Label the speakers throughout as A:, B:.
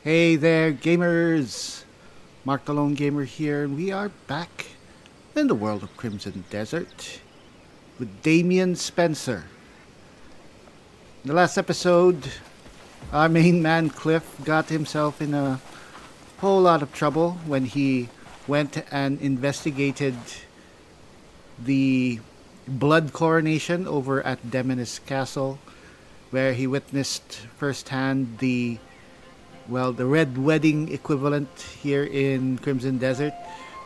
A: Hey there, gamers! Mark the Lone Gamer here, and we are back in the world of Crimson Desert with Damian Spencer. In the last episode, our main man Kliff got himself in a whole lot of trouble when he went and investigated the blood coronation over at Deminiss Castle, where he witnessed firsthand the Red Wedding equivalent here in Crimson Desert,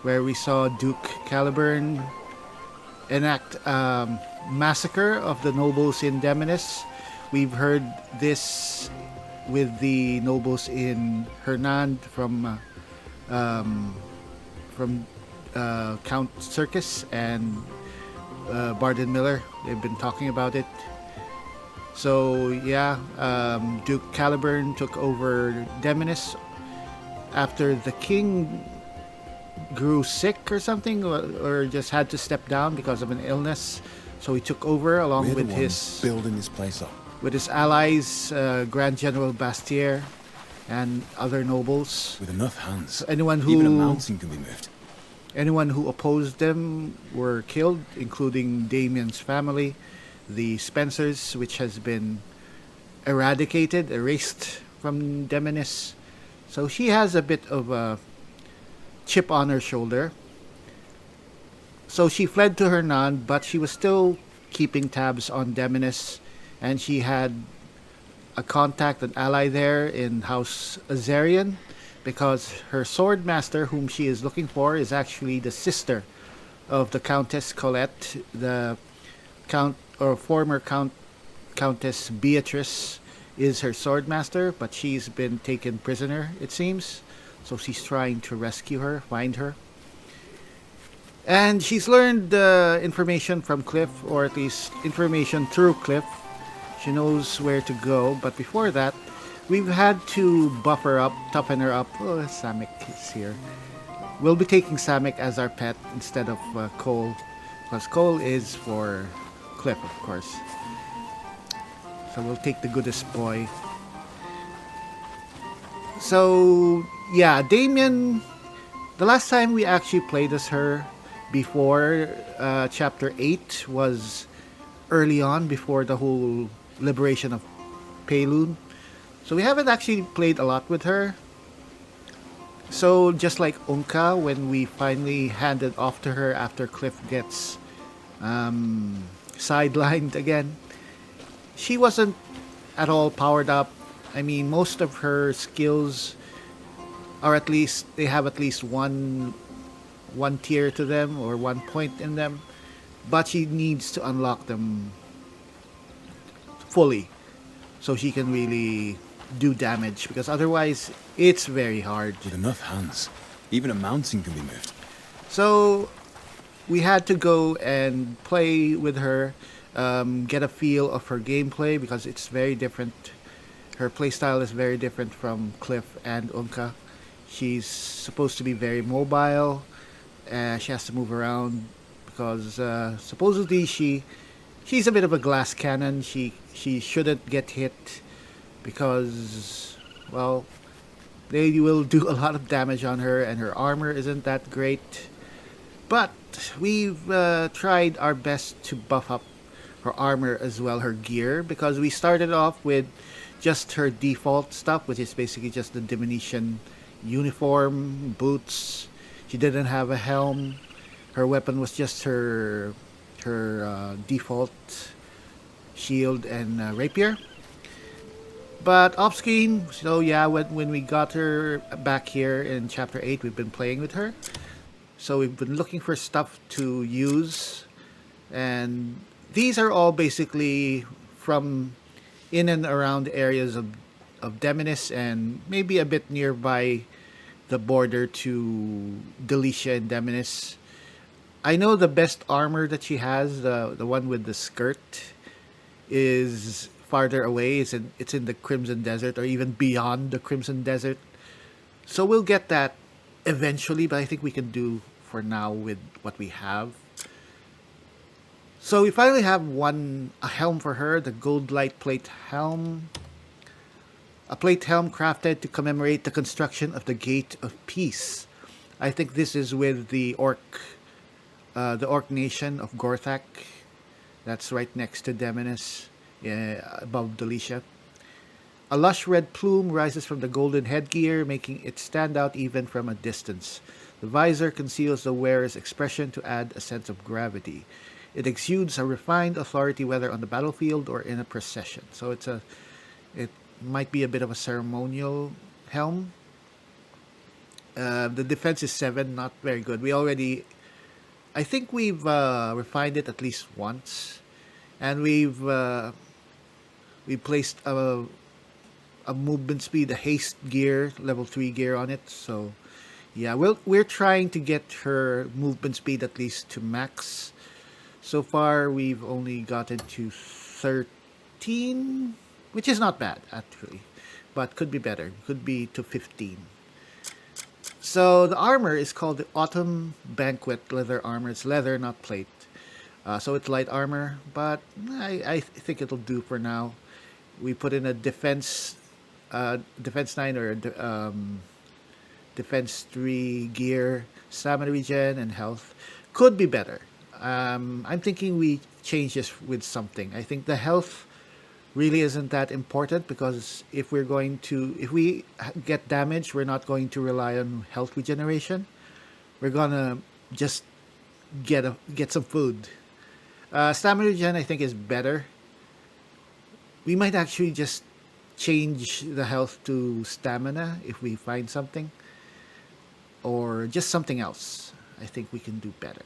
A: where we saw Duke Caliburn enact a massacre of the nobles in Deminiss. We've heard this with the nobles in Hernand from Count Circus and Barden Miller. They've been talking about it. So yeah, Duke Caliburn took over Deminiss after the king grew sick or something, or just had to step down because of an illness. So he took over along with his
B: building this place up
A: with his allies, Grand General Bastier and other nobles.
B: with enough hands.
A: So anyone
B: Even a
A: who
B: mountain can be moved.
A: opposed them were killed, including Damien's family, the Spencers, which has been erased from Deminiss. So she has a bit of a chip on her shoulder. So she fled to Hernan, but she was still keeping tabs on Deminiss, and she had a contact, an ally there in House Azarian, because her sword master, whom she is looking for, is actually the sister of the Countess Colette, the Count or former Countess Beatrice is her sword master, but she's been taken prisoner, it seems. So she's trying to rescue her, find her. And she's learned information from Kliff, or at least information through Kliff. She knows where to go, but before that, we've had to buff her up, toughen her up. Oh, Samek is here. We'll be taking Samek as our pet instead of Cole, because Cole is for Kliff, of course. So we'll take the goodest boy. So, yeah, Damien, the last time we actually played as her before Chapter 8 was early on, before the whole liberation of Payloon. So we haven't actually played a lot with her. So just like Unka, when we finally handed off to her after Kliff gets sidelined again, she wasn't at all powered up. I mean, most of her skills are at least, they have at least one tier to them, or 1 point in them, but she needs to unlock them fully so she can really do damage, because otherwise it's very hard.
B: With enough hands, even a mountain can be moved.
A: So we had to go and play with her, get a feel of her gameplay, because it's very different. Her playstyle is very different from Kliff and Unka. She's supposed to be very mobile. She has to move around because supposedly she's a bit of a glass cannon. She shouldn't get hit because, well, they will do a lot of damage on her, and her armor isn't that great. But we've tried our best to buff up her armor as well, her gear, because we started off with just her default stuff, which is basically just the diminution uniform, boots. She didn't have a helm. Her weapon was just her default shield and rapier. But off screen, so yeah, when we got her back here in Chapter 8, we've been playing with her. So we've been looking for stuff to use. And these are all basically from in and around areas of Deminiss, and maybe a bit nearby the border to Delicia and Deminiss. I know the best armor that she has, the one with the skirt, is farther away. It's in the Crimson Desert, or even beyond the Crimson Desert. So we'll get that eventually, but I think we can do for now with what we have. So we finally have a helm for her, the gold light plate helm. A plate helm crafted to commemorate the construction of the Gate of Peace. I think this is with the orc nation of Gorthak. That's right next to Deminiss, above Delicia. A lush red plume rises from the golden headgear, making it stand out even from a distance. The visor conceals the wearer's expression to add a sense of gravity. It exudes a refined authority whether on the battlefield or in a procession. So it might be a bit of a ceremonial helm. The defense is 7, not very good. I think we've refined it at least once, and we placed a movement speed, a haste gear, level 3 gear on it. So yeah, we're trying to get her movement speed at least to max. So far, we've only gotten to 13, which is not bad actually, but could be better. Could be to 15. So the armor is called the Autumn Banquet leather armor. It's leather, not plate. So it's light armor, but I think it'll do for now. We put in a defense 9 or defense 3 gear, stamina regen, and health. Could be better. I'm thinking we change this with something. I think the health really isn't that important because if we get damaged, we're not going to rely on health regeneration. We're gonna just get some food. Stamina regen I think is better. We might actually just change the health to stamina if we find something, or just something else. I think we can do better.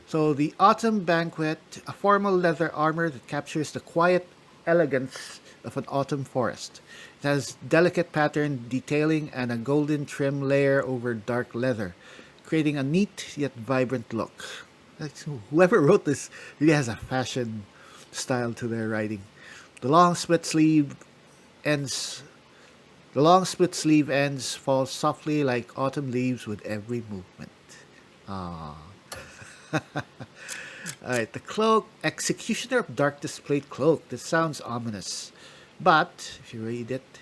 A: So the Autumn Banquet, a formal leather armor that captures the quiet elegance of an autumn forest. It has delicate pattern detailing and a golden trim layer over dark leather, creating a neat yet vibrant look. Whoever wrote this really has a fashion style to their writing. The long split sleeve ends fall softly like autumn leaves with every movement. Ah. Alright, the cloak, Executioner of Darkness plate cloak. This sounds ominous. But, if you read it,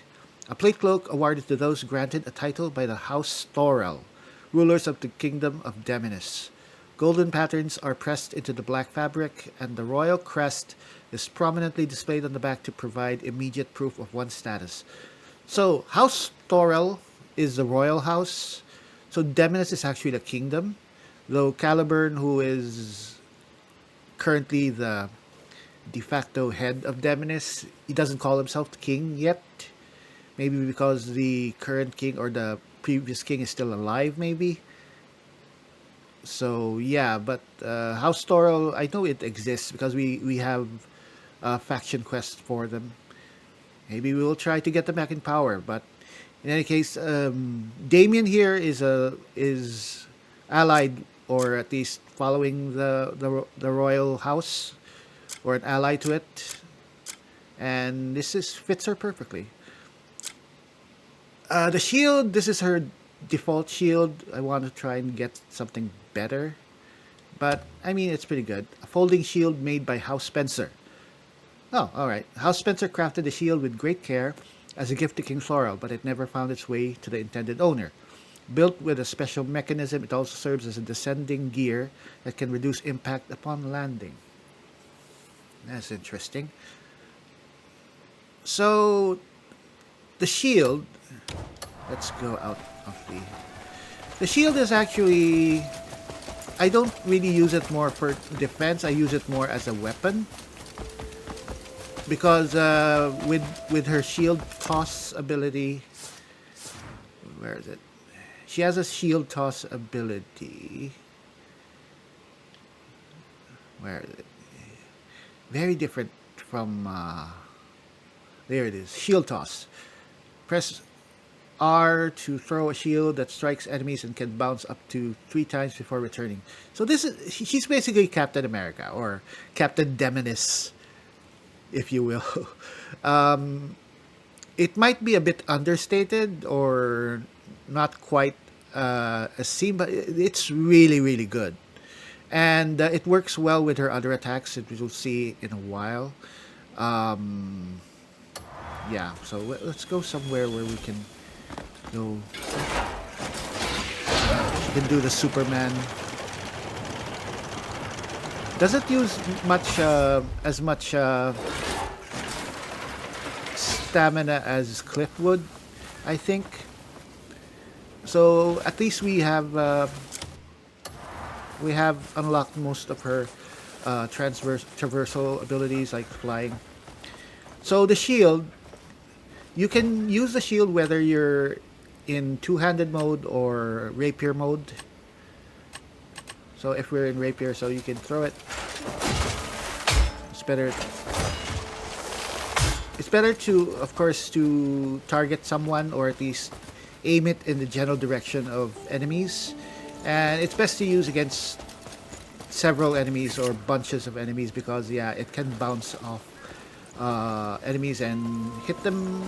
A: a plate cloak awarded to those granted a title by the House Thorel, rulers of the Kingdom of Deminiss. Golden patterns are pressed into the black fabric, and the royal crest is prominently displayed on the back to provide immediate proof of one's status. So, House Thorel is the royal house. So, Deminiss is actually the kingdom. Though Caliburn, who is currently the de facto head of Deminiss, he doesn't call himself the king yet. Maybe because the current king or the previous king is still alive, maybe. So yeah, but House Thorel, I know it exists because we have a faction quest for them. Maybe we will try to get them back in power. But in any case, Damiane here is allied, or at least following the royal house, or an ally to it, and fits her perfectly. The shield, this is her default shield. I want to try and get something better, but I mean it's pretty good. A folding shield made by House Spencer. Oh, all right. House Spencer crafted the shield with great care as a gift to King Thorel, but it never found its way to the intended owner. Built with a special mechanism, it also serves as a descending gear that can reduce impact upon landing. That's interesting. So, the shield, let's go out of the shield is actually, I don't really use it more for defense, I use it more as a weapon. Because with her shield toss ability, where is it? She has a shield toss ability. Where is it? Very different from... there it is. Shield toss. Press R to throw a shield that strikes enemies and can bounce up to 3 times before returning. So she's basically Captain America, or Captain Deminiss, if you will. It might be a bit understated or not quite a scene, but it's really, really good. And it works well with her other attacks that we will see in a while. Yeah, so let's go somewhere where we can go. You can do the Superman. Doesn't use much as much stamina as Kliff would, I think. So at least we have unlocked most of her traversal abilities like flying. So the shield, you can use the shield whether you're in two-handed mode or rapier mode. So if we're in rapier, so you can throw it. It's better. It's better to, of course, to target someone or at least aim it in the general direction of enemies. And it's best to use against several enemies or bunches of enemies because, yeah, it can bounce off enemies and hit them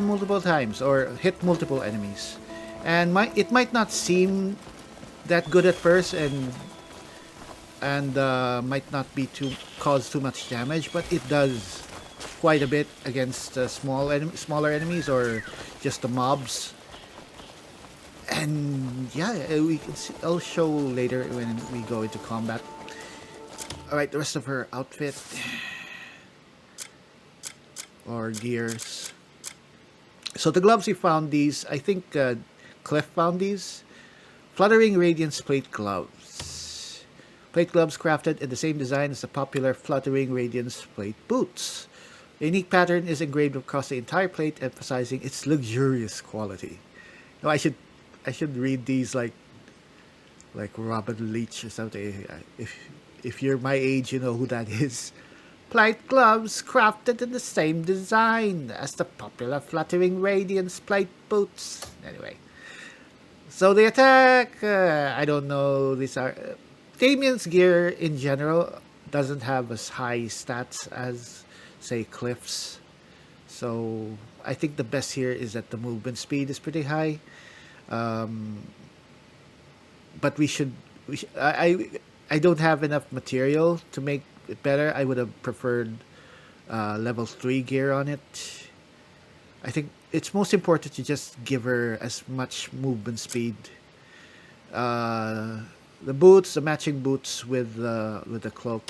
A: multiple times or hit multiple enemies. And it might not seem that good at first and might not be cause too much damage, but it does quite a bit against smaller enemies or just the mobs. And yeah, we can see, I'll show later when we go into combat. All right, the rest of her outfit or gears. So the gloves, we found these. I think Kliff found these. Fluttering Radiance Plate Gloves. Plate gloves crafted in the same design as the popular Fluttering Radiance Plate boots. The unique pattern is engraved across the entire plate, emphasizing its luxurious quality. No, I should read these like Robin Leach or something. If you're my age, you know who that is. Plate gloves crafted in the same design as the popular Fluttering Radiance Plate boots. Anyway. So the attack, I don't know. These are Damiane's gear in general doesn't have as high stats as say Kliff's. So I think the best here is that the movement speed is pretty high. But I don't have enough material to make it better. I would have preferred level 3 gear on it. I think it's most important to just give her as much movement speed. The boots, the matching boots with the cloak.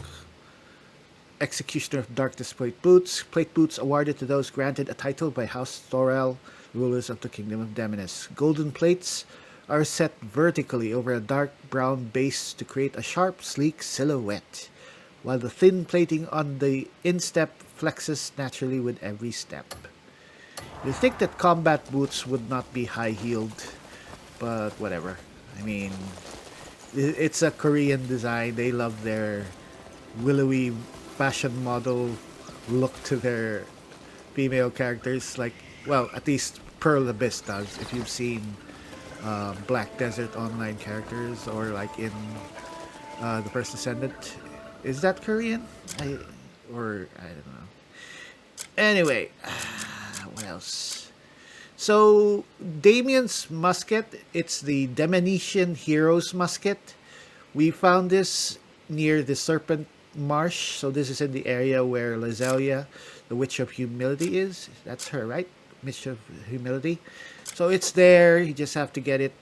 A: Executioner of Darkness plate boots awarded to those granted a title by House Thorel, rulers of the Kingdom of Deminiss. Golden plates are set vertically over a dark brown base to create a sharp, sleek silhouette, while the thin plating on the instep flexes naturally with every step. You'd think that combat boots would not be high-heeled, but whatever. I mean, it's a Korean design. They love their willowy fashion model look to their female characters. Like, well, at least Pearl Abyss does. If you've seen Black Desert Online characters or like in The First Descendant. Is that Korean? I don't know. Anyway, what else? So Damiane's musket, it's the Deminissian Hero's musket. We found this near the Serpent Marsh. So this is in the area where Lazelia, the Witch of Humility, is. That's her, right? Witch of Humility. So it's there. You just have to get it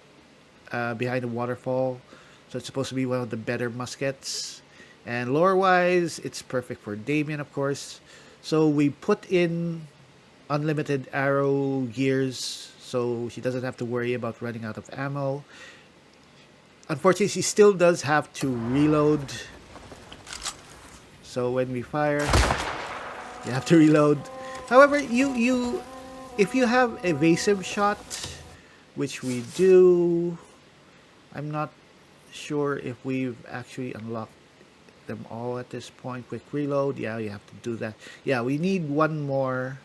A: behind a waterfall. So it's supposed to be one of the better muskets. And lore-wise, it's perfect for Damiane, of course. So we put in unlimited arrow gears, so she doesn't have to worry about running out of ammo. Unfortunately, she still does have to reload. So when we fire, you have to reload. However, if you have evasive shot, which we do, I'm not sure if we've actually unlocked them all at this point. Quick reload, yeah, you have to do that. Yeah, we need one more.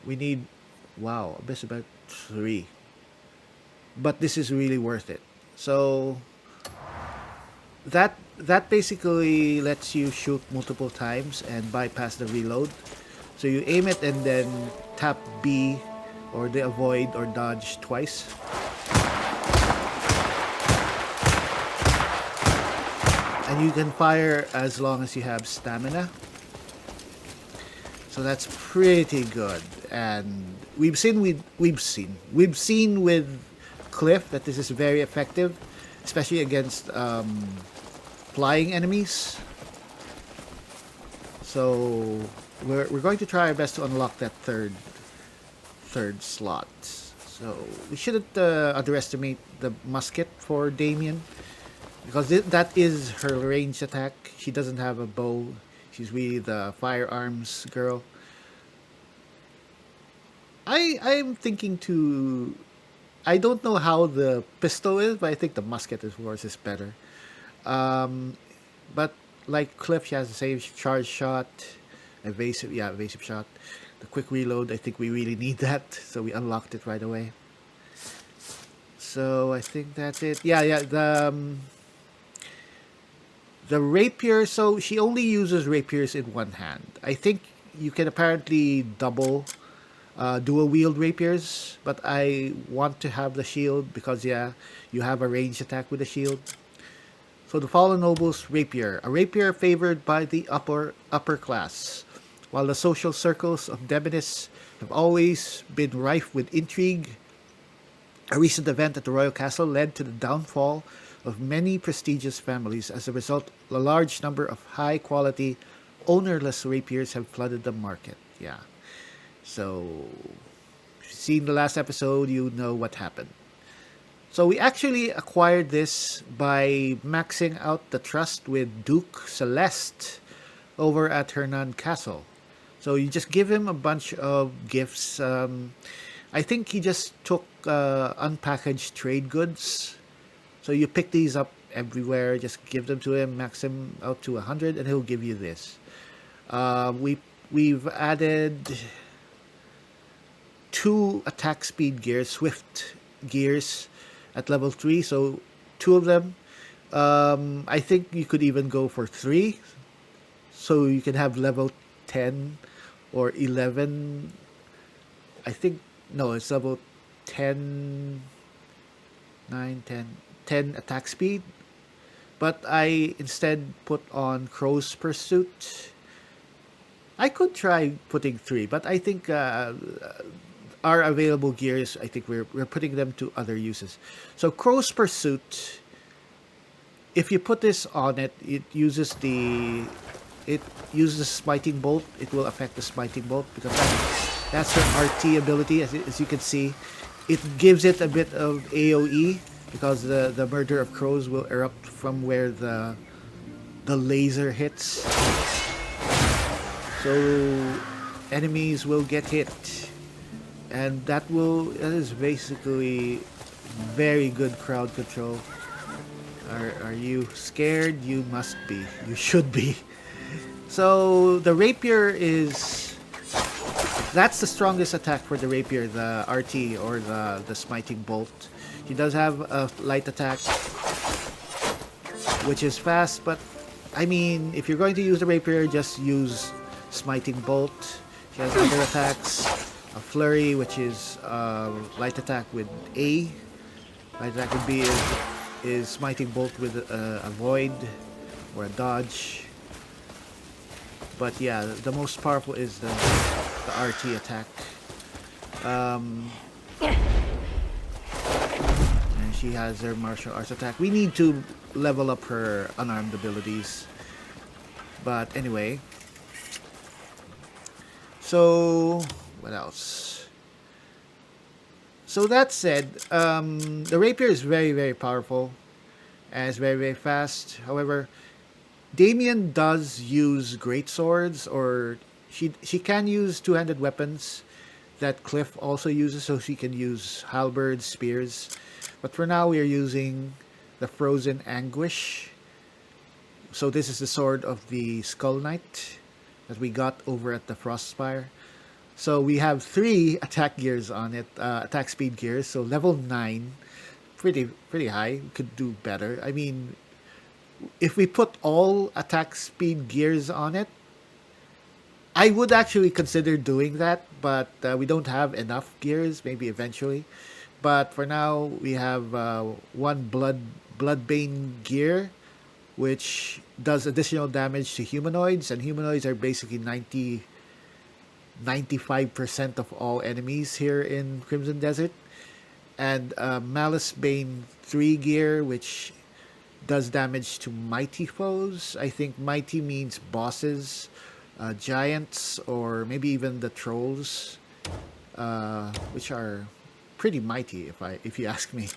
A: We need, wow, best about 3. But this is really worth it. So that basically lets you shoot multiple times and bypass the reload. So you aim it and then tap B or the avoid or dodge twice. And you can fire as long as you have stamina. So that's pretty good. And we've seen with Kliff that this is very effective, especially against flying enemies. So we're going to try our best to unlock that third slot. So we shouldn't underestimate the musket for Damiane, because that is her ranged attack. She doesn't have a bow. She's really the firearms girl. I'm thinking to. I don't know how the pistol is, but I think the musket of course is better. Um, but like Kliff, she has the same charge shot, evasive shot, the quick reload. I think we really need that, so we unlocked it right away. So I think that's it. Yeah. The rapier. So she only uses rapiers in one hand. I think you can apparently dual wield rapiers, but I want to have the shield because you have a ranged attack with the shield. So the fallen noble's rapier, a rapier favored by the upper class, while the social circles of Deminiss have always been rife with intrigue. A recent event at the royal castle led to the downfall of many prestigious families. As a result, a large number of high-quality, ownerless rapiers have flooded the market. Yeah. So, if you've seen the last episode, you know what happened. So we actually acquired this by maxing out the trust with Duke Celeste over at Hernan Castle. So you just give him a bunch of gifts. I think he just took unpackaged trade goods. So you pick these up everywhere, just give them to him, max him out to 100, and he'll give you this. We've added 2 attack speed gears, swift gears at level 3, so 2 of them. I think you could even go for 3, so you can have level 10 or 11. I think, no, it's level 10, 9, 10 attack speed. But I instead put on Crow's Pursuit. I could try putting 3, but I think our available gears, I think we're putting them to other uses. So Crow's Pursuit, if you put this on it, it uses Smiting Bolt. It will affect the Smiting Bolt because that's her RT ability. As you can see, it gives it a bit of AoE because the murder of crows will erupt from where the laser hits. So enemies will get hit, and that is basically very good crowd control. Are you scared? You must be. You should be. So the rapier that's the strongest attack for the rapier, the RT or the Smiting Bolt. He does have a light attack, which is fast, but I mean, if you're going to use the rapier, just use Smiting Bolt. She has other attacks, a flurry, which is light attack with A. Light attack with B is Smiting Bolt with a void or a dodge. But yeah, the most powerful is the RT attack. And she has her martial arts attack. We need to level up her unarmed abilities. But anyway. So, what else? So that said, the rapier is very, very powerful. And it's very, very fast. However, Damiane does use great swords, or she can use two-handed weapons that Kliff also uses, so she can use halberds, spears. But for now, we are using the Frozen Anguish. So this is the sword of the Skull Knight that we got over at the Frostspire. So we have 3 attack gears on it, attack speed gears. So level 9, pretty high. We could do better. I mean, if we put all attack speed gears on it, I would actually consider doing that, but we don't have enough gears, maybe eventually. But for now, we have one Bloodbane gear, which does additional damage to humanoids, and humanoids are basically 90 95% of all enemies here in Crimson Desert. And Malice Bane 3 gear, which does damage to mighty foes. I think mighty means bosses, giants, or maybe even the trolls, which are pretty mighty if you ask me.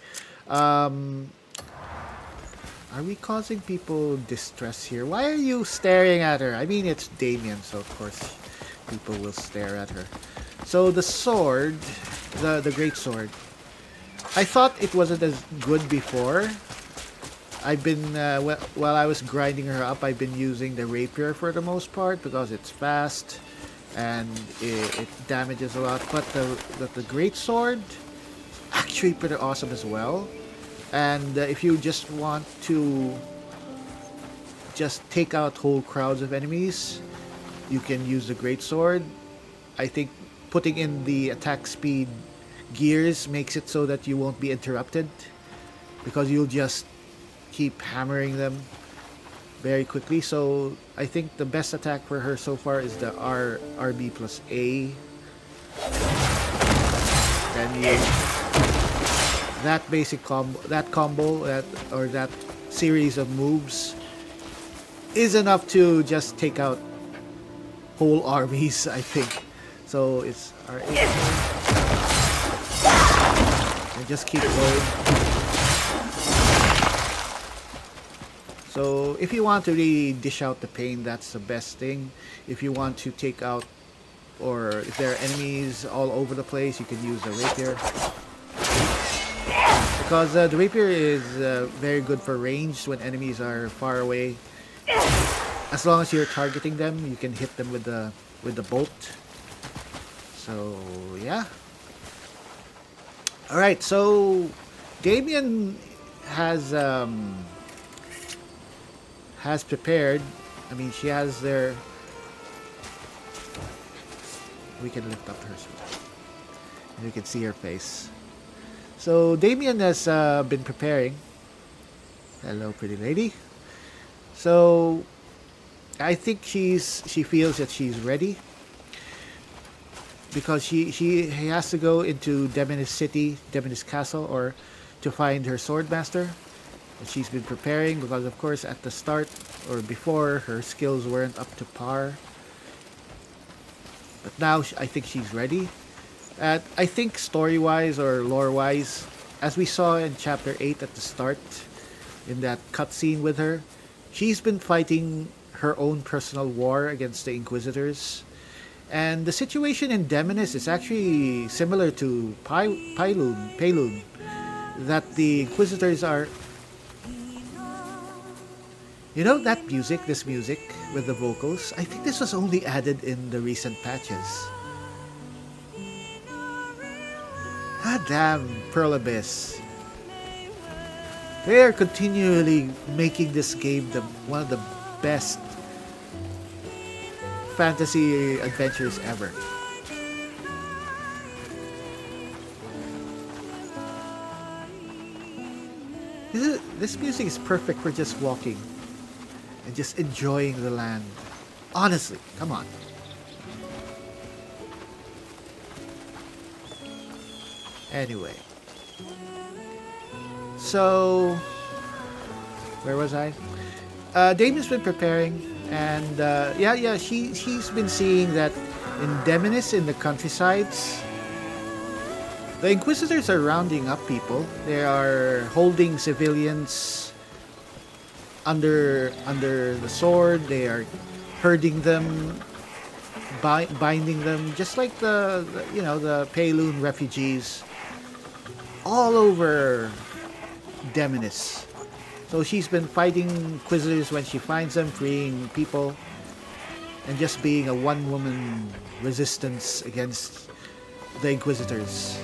A: Are we causing people distress here? Why are you staring at her? I mean, it's Damiane, so of course people will stare at her. So the sword, the great sword, I thought it wasn't as good before. I've been, while I was grinding her up, I've been using the rapier for the most part because it's fast and it damages a lot. But the great sword actually pretty awesome as well. And if you just want to just take out whole crowds of enemies, you can use the great sword. I think putting in the attack speed gears makes it so that you won't be interrupted because you'll just keep hammering them very quickly. So I think the best attack for her so far is the RB plus A. Then you, that basic combo, that series of moves is enough to just take out whole armies, I think. So it's R8. And just keep going. So if you want to really dish out the pain, that's the best thing. If you want to take out, or if there are enemies all over the place, you can use the rapier. Because the rapier is very good for range when enemies are far away. As long as you're targeting them, you can hit them with the bolt. So yeah. All right. So Damiane has prepared. I mean, she has their. We can lift up her, and you can see her face. So Damiane has been preparing. Hello, pretty lady. So I think she feels that she's ready because she has to go into Deminiss City, Deminiss Castle, or to find her sword master. And she's been preparing because, of course, at the start or before, her skills weren't up to par. But now I think she's ready. I think story-wise or lore-wise, as we saw in Chapter 8 at the start, in that cutscene with her, she's been fighting her own personal war against the Inquisitors. And the situation in Deminiss is actually similar to Pywel, that the Inquisitors are... You know that music, this music, with the vocals? I think this was only added in the recent patches. God damn, Pearl Abyss. They are continually making this game one of the best fantasy adventures ever. This music is perfect for just walking and just enjoying the land. Honestly, come on. Anyway. So, where was I? Damiane's been preparing, and she's been seeing that in Deminiss, in the countrysides, the Inquisitors are rounding up people. They are holding civilians under the sword. They are herding them, binding them, just like the Payloon refugees all over Deminiss. So she's been fighting Inquisitors when she finds them, freeing people, and just being a one-woman resistance against the Inquisitors.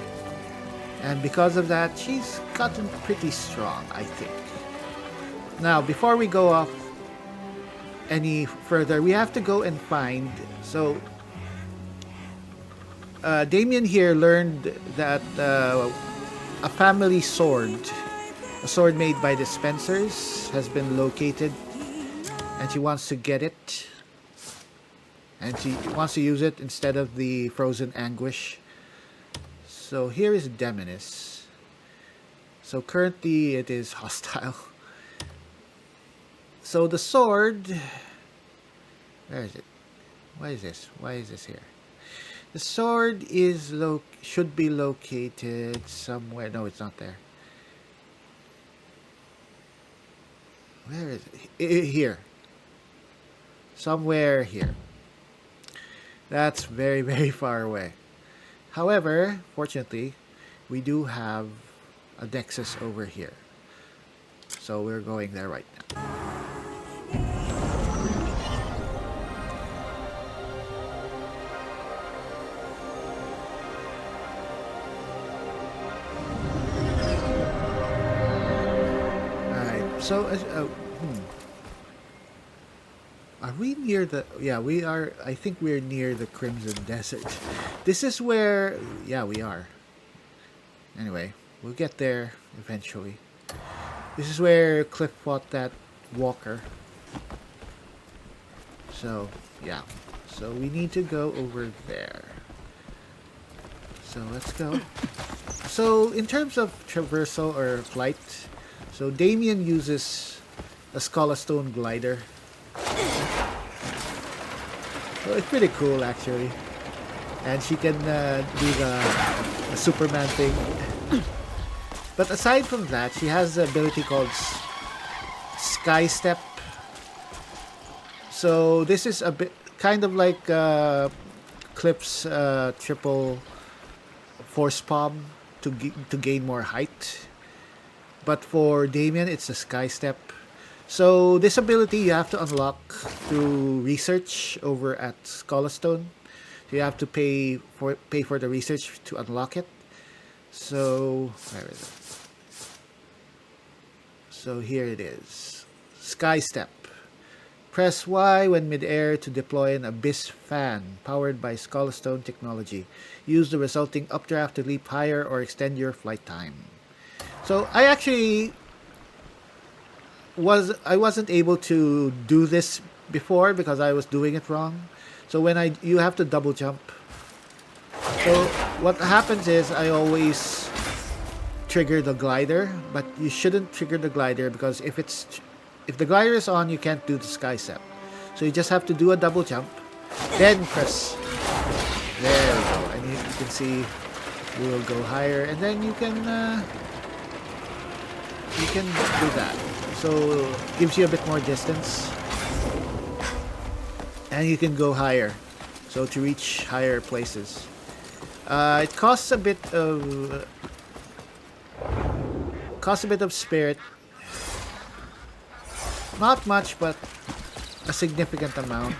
A: And because of that, she's gotten pretty strong, I think. Now, before we go off any further, we have to go and find... So, Damiane here learned that a family sword, a sword made by the Spencers, has been located, and she wants to get it. and she wants to use it instead of the frozen anguish. So here is Deminiss. So currently it is hostile. So the sword, where is it? Why is this? Why is this here? The sword is should be located somewhere. No, it's not there. Where is it? Here. Somewhere here. That's very, very far away. However, fortunately, we do have a nexus over here. So we're going there right now. Alright, so are we near the... Yeah, we are. I think we're near the Crimson Desert. This is where... Yeah, we are. Anyway, we'll get there eventually. This is where Kliff fought that walker. So, yeah. So we need to go over there. So let's go. So in terms of traversal or flight, so Damiane uses a Stone glider. So it's pretty cool actually. And she can do the Superman thing. But aside from that, she has the ability called Sky Step. So this is a bit kind of like Kliff's triple force palm to gain more height. But for Damiane, it's a Sky Step. So this ability you have to unlock through research over at Stone. So you have to pay for the research to unlock it. So where is it? So here it is. Sky Step. Press Y when mid-air to deploy an Abyss fan powered by Stone technology. Use the resulting updraft to leap higher or extend your flight time. So I actually wasn't able to do this before because I was doing it wrong. So when you have to double jump. So what happens is I always trigger the glider, but you shouldn't trigger the glider because if the glider is on, you can't do the Sky Step. So you just have to do a double jump, then press. There we go, and you can see we will go higher, and then you can do that. So it gives you a bit more distance, and you can go higher. So to reach higher places, it costs a bit of spirit. Not much, but a significant amount.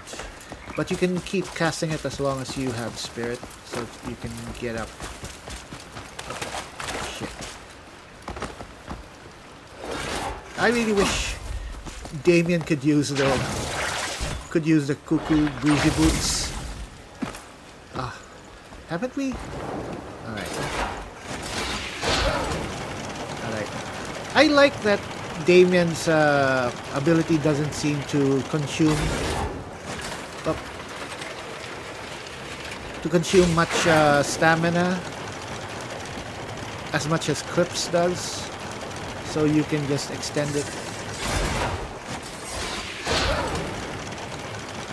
A: But you can keep casting it as long as you have spirit, so you can get up. Shit. I really wish Damiane could use the cuckoo breezy boots. Haven't we? Alright. I like that Damiane's ability doesn't seem to consume much stamina as much as Kliff's does, so you can just extend it.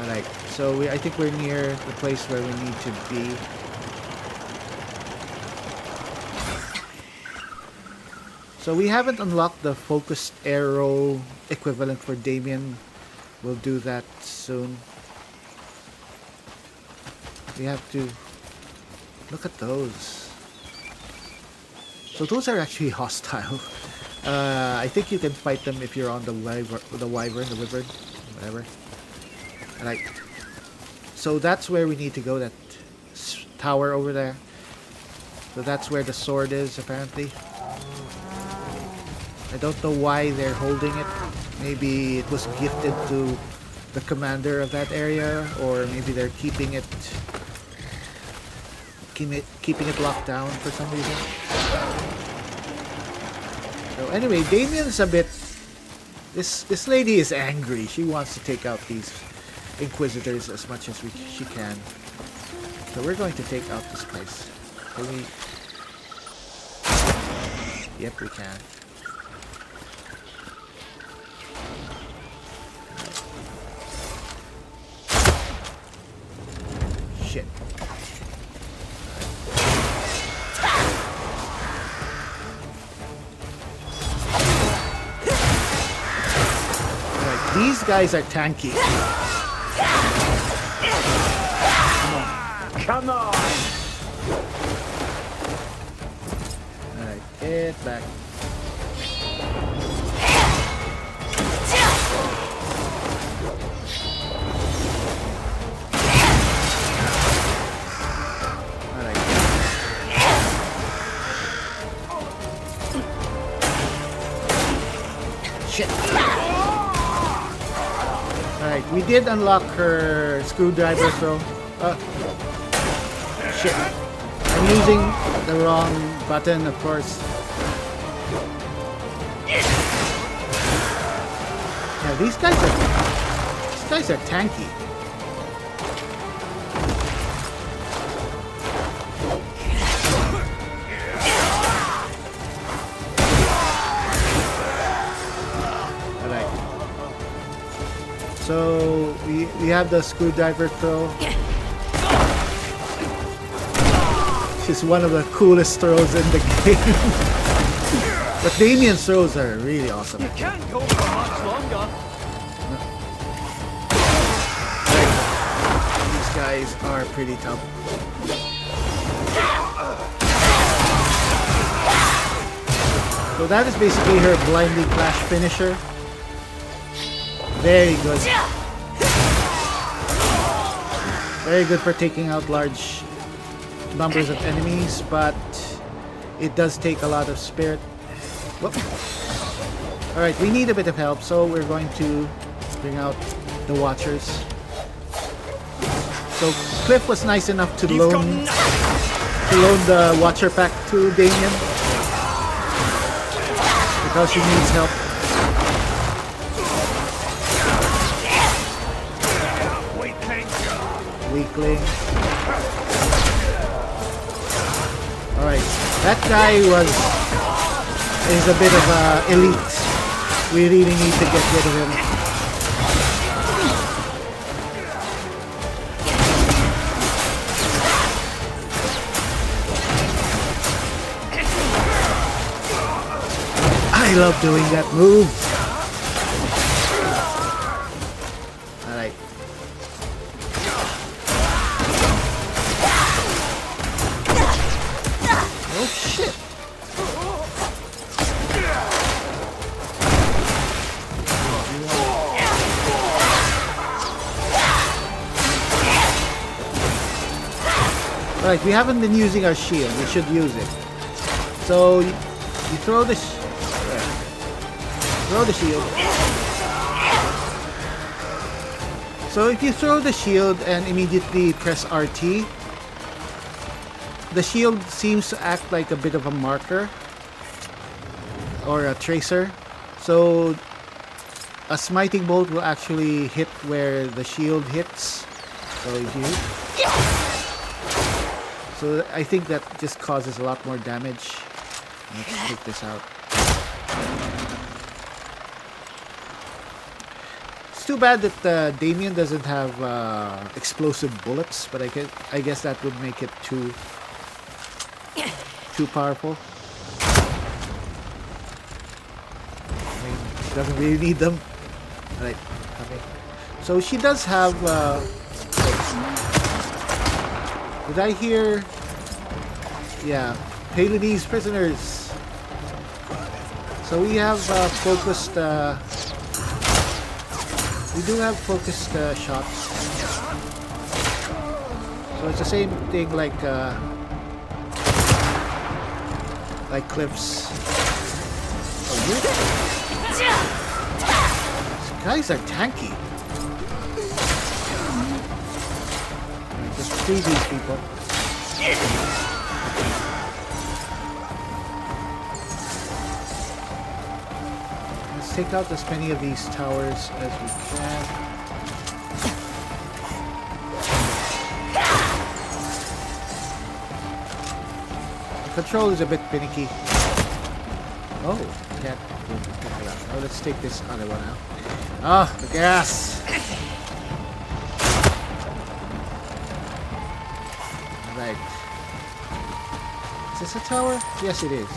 A: Alright, so I think we're near the place where we need to be. So we haven't unlocked the focused arrow equivalent for Damiane. We'll do that soon. We have to look at those. So those are actually hostile. I think you can fight them if you're on the wyvern, the wyvern, whatever. Right. So that's where we need to go. That tower over there. So that's where the sword is apparently. I don't know why they're holding it. Maybe it was gifted to the commander of that area, or maybe they're keeping it locked down for some reason. So anyway, Damiane's a bit... This lady is angry. She wants to take out these Inquisitors as much as she can. So we're going to take out this place. Can we? Yep, we can. Shit. Alright, these guys are tanky.
C: Come on!
A: Alright, get back. Alright. Shit. Alright, we did unlock her screwdriver throw. Shit. I'm using the wrong button, of course. Yeah, these guys are tanky. Alright. So we have the screwdriver throw. Is one of the coolest throws in the game. But Damiane's throws are really awesome.
C: You can't go for much longer.
A: These guys are pretty tough. So that is basically her blinding flash finisher. Very good. Very good for taking out large numbers of enemies, but it does take a lot of spirit. Alright, we need a bit of help, so we're going to bring out the Watchers. So Kliff was nice enough to loan the Watcher pack to Damiane because she needs help. Weakling. Alright, that guy is a bit of elite. We really need to get rid of him. I love doing that move. Alright. Oh shit. Right, we haven't been using our shield. We should use it. So you throw the shield. So if you throw the shield and immediately press RT, the shield seems to act like a bit of a marker or a tracer. So a smiting bolt will actually hit where the shield hits. So if you I think that just causes a lot more damage. Let's take this out. It's too bad that Damiane doesn't have explosive bullets, but I guess that would make it too powerful. I mean, she doesn't really need them. Right. Okay. So she does have. Did I hear? Yeah, Paladin's prisoners. So we have focused. We do have focused shots. So it's the same thing like Kliff's. Oh, these guys are tanky. Just free these people. Let's take out as many of these towers as we can. control is a bit finicky. Oh, can't pick it up. Oh, let's take this other one out. Ah, the gas! Right. Is this a tower? Yes, it is.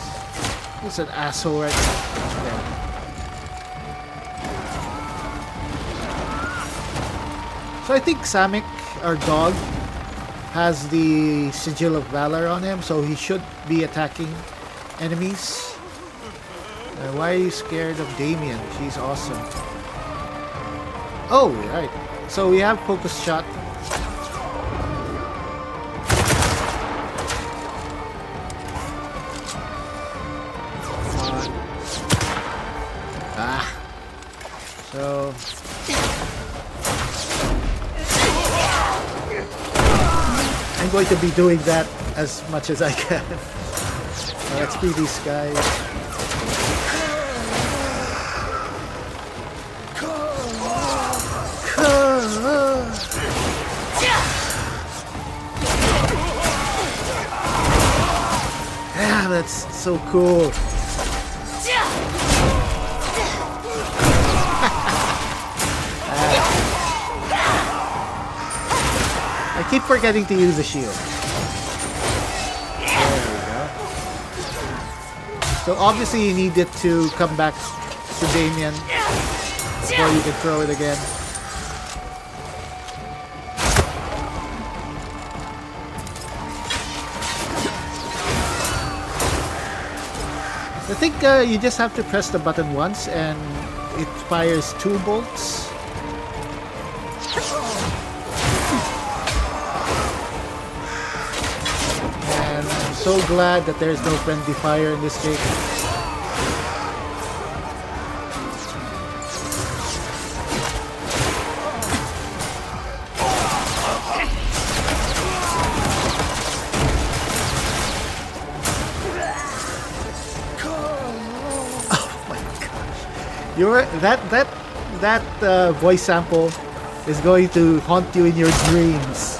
A: It's an asshole right there. So I think Samek, our dog, has the Sigil of Valor on him, so he should be attacking enemies. Why are you scared of Damiane? She's awesome. Oh, right. So we have focus shot. So I'm going to be doing that as much as I can. Let's free these guys. Yeah, that's so cool. I keep forgetting to use the shield. There we go. So obviously you need it to come back to Damiane before you can throw it again. I think you just have to press the button once and it fires 2 bolts. And I'm so glad that there's no friendly fire in this game. That voice sample is going to haunt you in your dreams.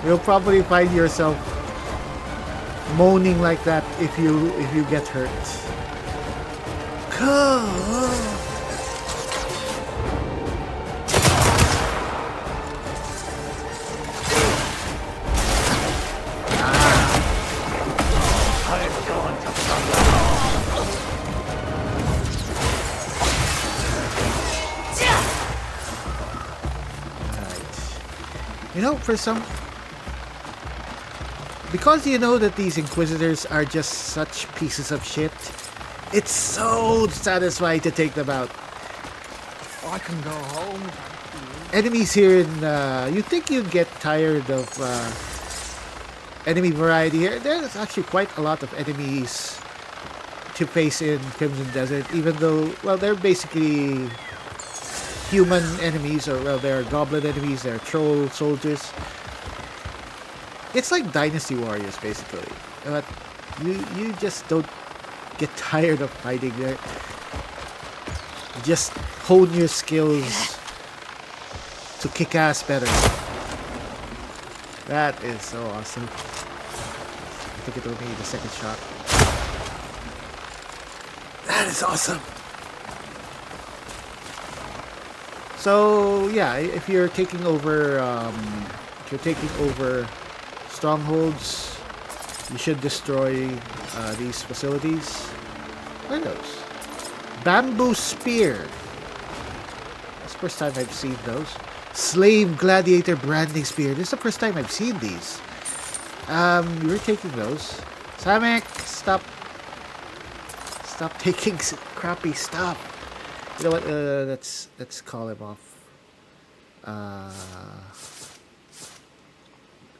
A: You'll probably find yourself moaning like that if you get hurt. You know, because you know that these Inquisitors are just such pieces of shit, it's so satisfying to take them out.
C: I can go home.
A: Enemies here in, you'd think you'd get tired of enemy variety here. There's actually quite a lot of enemies to face in Crimson Desert, even though, well, they're basically human enemies, or well, they're goblin enemies, they're troll soldiers. It's like Dynasty Warriors, basically. But you just don't get tired of fighting there. Just hone your skills to kick ass better. That is so awesome. I think it will be the second shot. That is awesome. So yeah, if you're taking over, strongholds, you should destroy these facilities. What are those? Bamboo spear. That's the first time I've seen those. Slave gladiator branding spear. This is the first time I've seen these. You're taking those. Samek, stop taking crappy stuff. You know what? Let's call him off.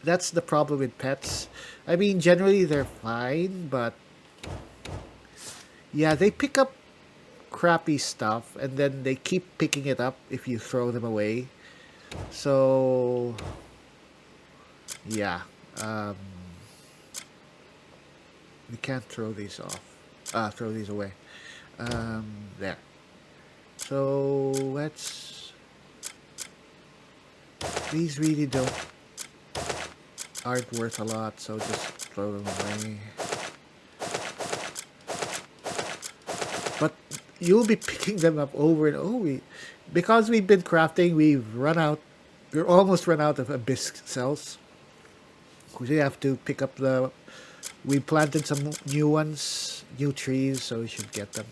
A: That's the problem with pets. I mean, generally they're fine, but yeah, they pick up crappy stuff and then they keep picking it up if you throw them away. So yeah, we can't throw these off. Throw these away. There. So let's. These really don't aren't worth a lot, so just throw them away. But you'll be picking them up over and over. Because we've been crafting, we're almost run out of abyss cells. We have to pick up we planted some new ones, new trees, so we should get them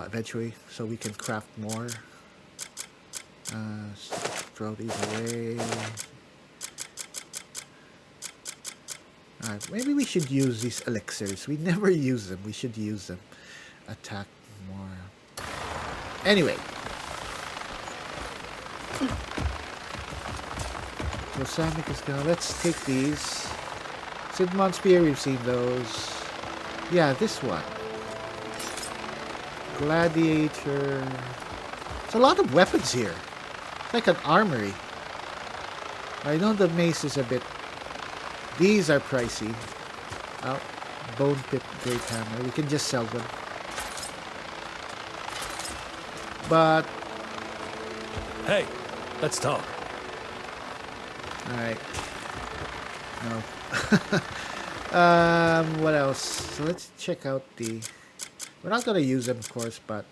A: eventually, so we can craft more. Throw these away. Alright, maybe we should use these elixirs. We never use them. We should use them. Attack more. Anyway. So Samic is gonna... Let's take these. Sigmund Spear, we've seen those. Yeah, this one. Gladiator. There's a lot of weapons here. It's like an armory. I know the mace is a bit... These are pricey. Oh, Bone Pit Great Hammer. We can just sell them. But...
D: Hey, let's talk.
A: Alright. No. What else? So let's check out the... We're not gonna use them, of course, but...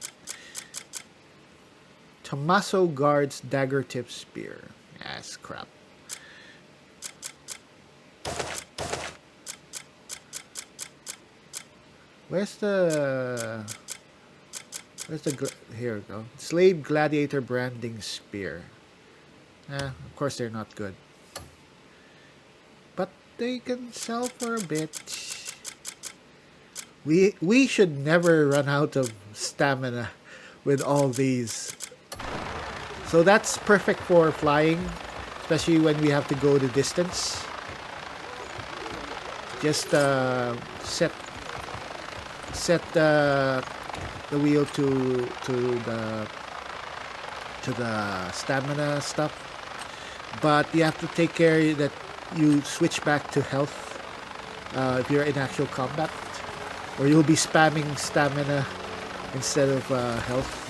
A: Tommaso Guard's Dagger Tip Spear. Yes, crap. Where's the... Here we go. Slave Gladiator Branding Spear. Of course they're not good. But they can sell for a bit. We should never run out of stamina with all these. So that's perfect for flying, especially when we have to go the distance. Just set the wheel to the stamina stuff, but you have to take care that you switch back to health if you're in actual combat, or you'll be spamming stamina instead of health.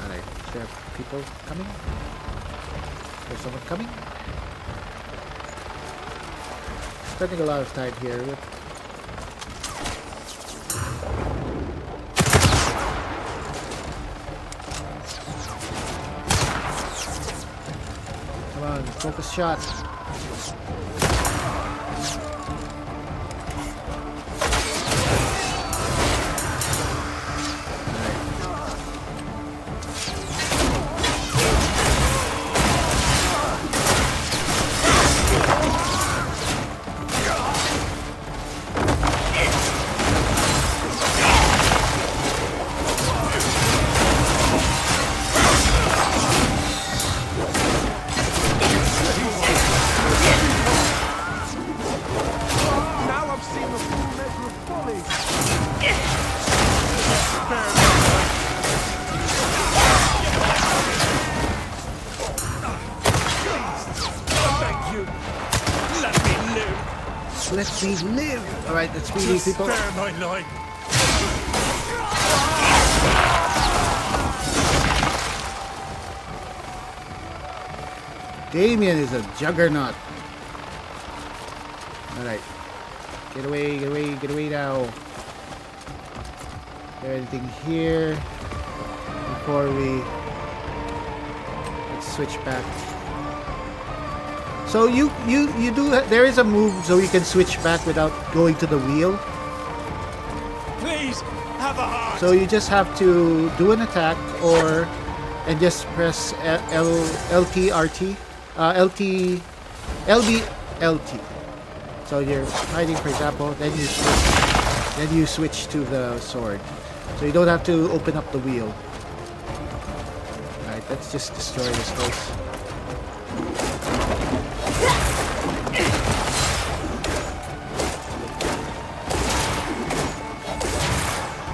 A: Alright, is there people coming? Is there someone coming? Spending a lot of time here. Come on, focus shot. Let me live! Alright, let's free these people.
D: Spare my life.
A: Damiane is a juggernaut. Alright. Get away, get away, get away now. Is there anything here? Before we... Let's switch back. So you do... There is a move so you can switch back without going to the wheel.
D: Please, have a heart.
A: So you just have to do an attack and just press LT, RT. LB, LT. So you're fighting, for example, then you switch to the sword. So you don't have to open up the wheel. Alright, let's just destroy this place.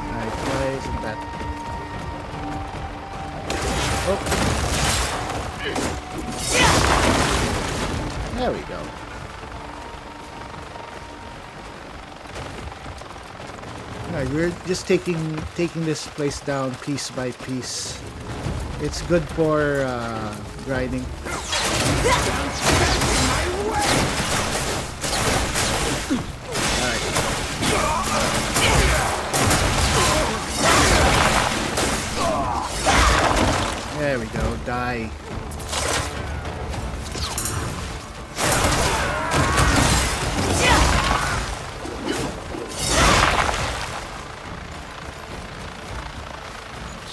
A: Alright, why isn't that? Oh. There we go. Alright, Alright, we're just taking this place down piece by piece. It's good for grinding. Alright. There we go, die.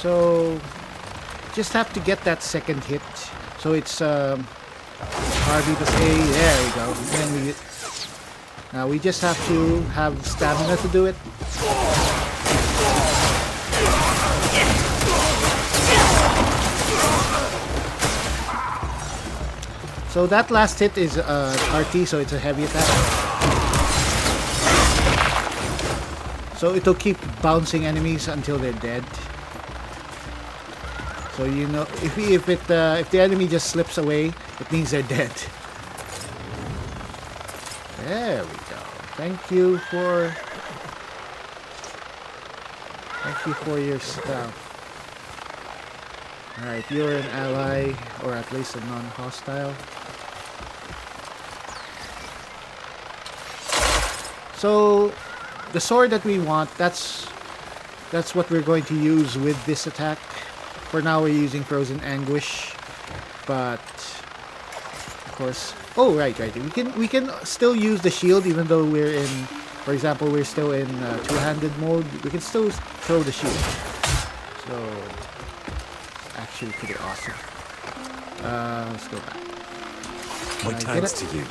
A: So, just have to get that second hit. So it's RB plus A. There we go. Then now we just have to have stamina to do it. So that last hit is RT, so it's a heavy attack. So it'll keep bouncing enemies until they're dead. So you know, if the enemy just slips away, it means they're dead. There we go. Thank you for your stuff. Alright, you're an ally, or at least a non-hostile. So the sword that we want, that's what we're going to use with this attack. For now, we're using Frozen Anguish, but of course, oh right, we can still use the shield even though we're in, for example, we're still in two-handed mode. We can still throw the shield. So actually, pretty awesome. Let's go back.
B: My thanks to you.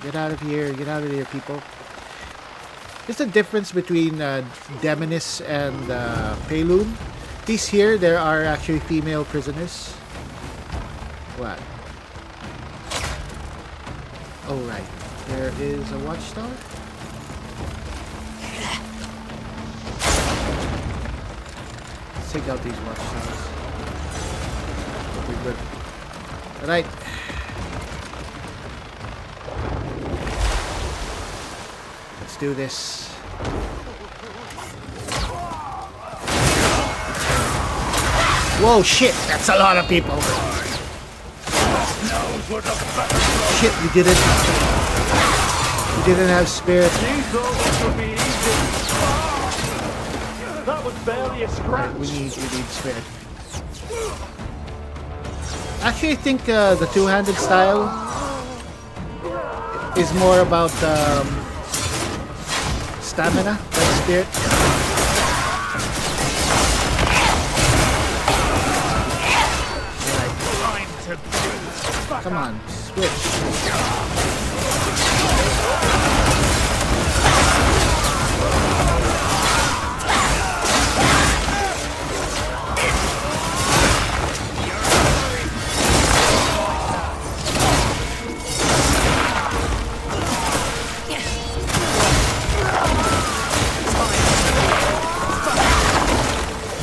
A: Get out of here! Get out of here, people! There's a difference between Deminiss and Pywel. These here, there are actually female prisoners. What? Oh, right. There is a watchtower. Let's take out these watchtowers. We're good. Alright. Let's do this. Whoa, shit! That's a lot of people! Shit, you didn't have spirit.
D: That was barely a scratch.
A: Right, we need spirit. Actually, I think the two-handed style is more about stamina than spirit. Come on, switch.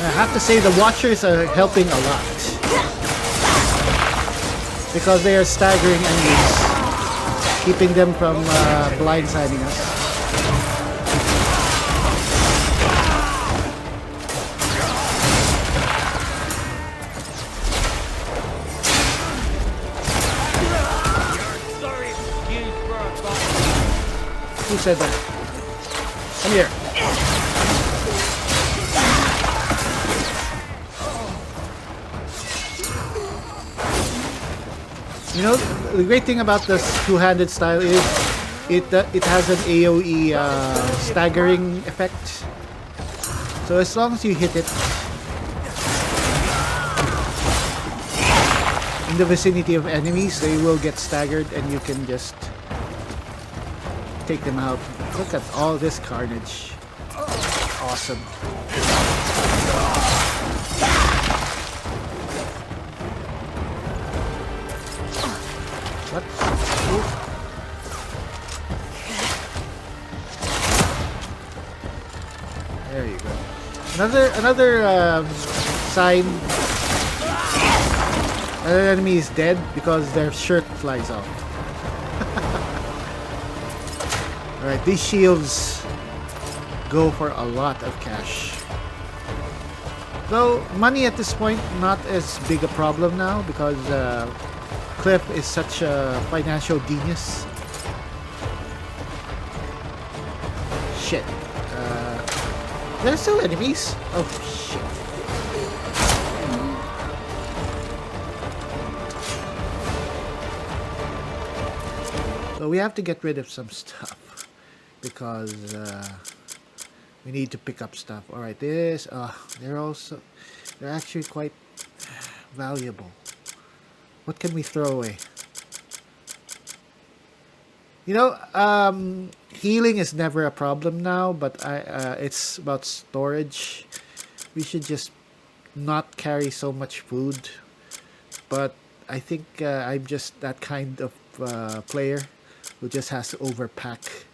A: I have to say the Watchers are helping a lot. Because they are staggering enemies, keeping them from blindsiding us. Who said that? Come here. You know, the great thing about this two-handed style is it has an AoE staggering effect. So as long as you hit it in the vicinity of enemies, they will get staggered and you can just take them out. Look at all this carnage. Awesome. What? Ooh. There you go. Another sign. Another enemy is dead because their shirt flies off. Alright, these shields go for a lot of cash. Though money at this point not as big a problem now because Kliff is such a financial genius. Shit. There's still enemies? Oh shit. So we have to get rid of some stuff because we need to pick up stuff. Alright, they're actually quite valuable. What can we throw away? You know, healing is never a problem now, but it's about storage. We should just not carry so much food. But I think I'm just that kind of player who just has to overpack.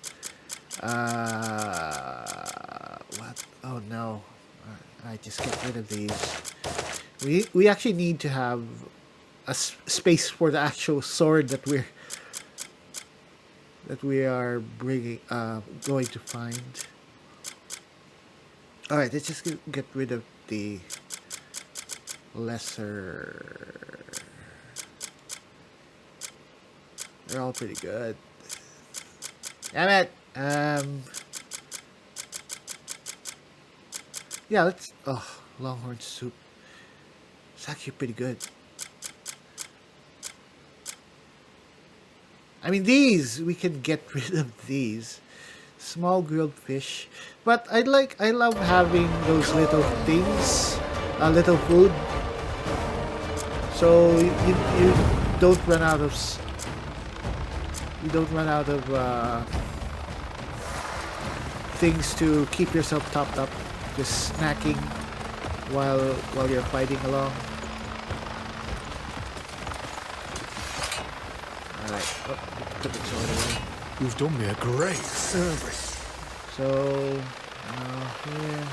A: What? Oh no. I just get rid of these. We actually need to have a space for the actual sword that we are bringing going to find. All right, let's just get rid of the lesser. They're all pretty good. Damn it. Yeah, let's. Oh, longhorn soup. It's actually pretty good. I mean, these we can get rid of these small grilled fish, but I love having those little things, little food. So you don't run out of things to keep yourself topped up, just snacking while you're fighting along. Alright, put the sword away.
B: You've done me a great service.
A: So, here.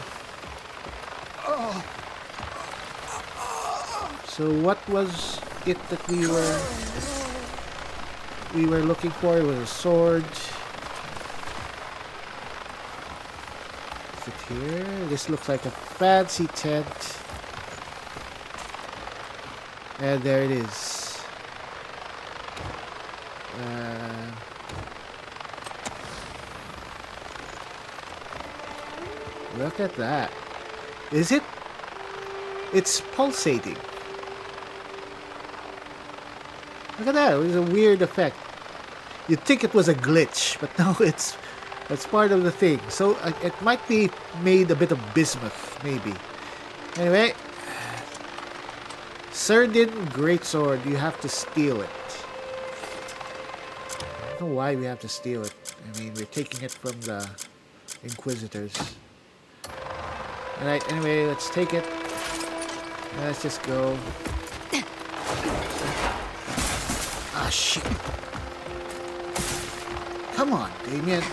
A: So what was it that we were looking for? It was a sword. Is it here? This looks like a fancy tent. And there it is. Look at that. Is it? It's pulsating. Look at that. It was a weird effect. You'd think it was a glitch, but no, it's part of the thing. So it might be made a bit of bismuth, maybe. Anyway, Surdin Greatsword. You have to steal it. I don't know why we have to steal it. I mean, we're taking it from the Inquisitors. Alright, anyway, let's take it. Let's just go. Ah, shit. Come on, Damiane.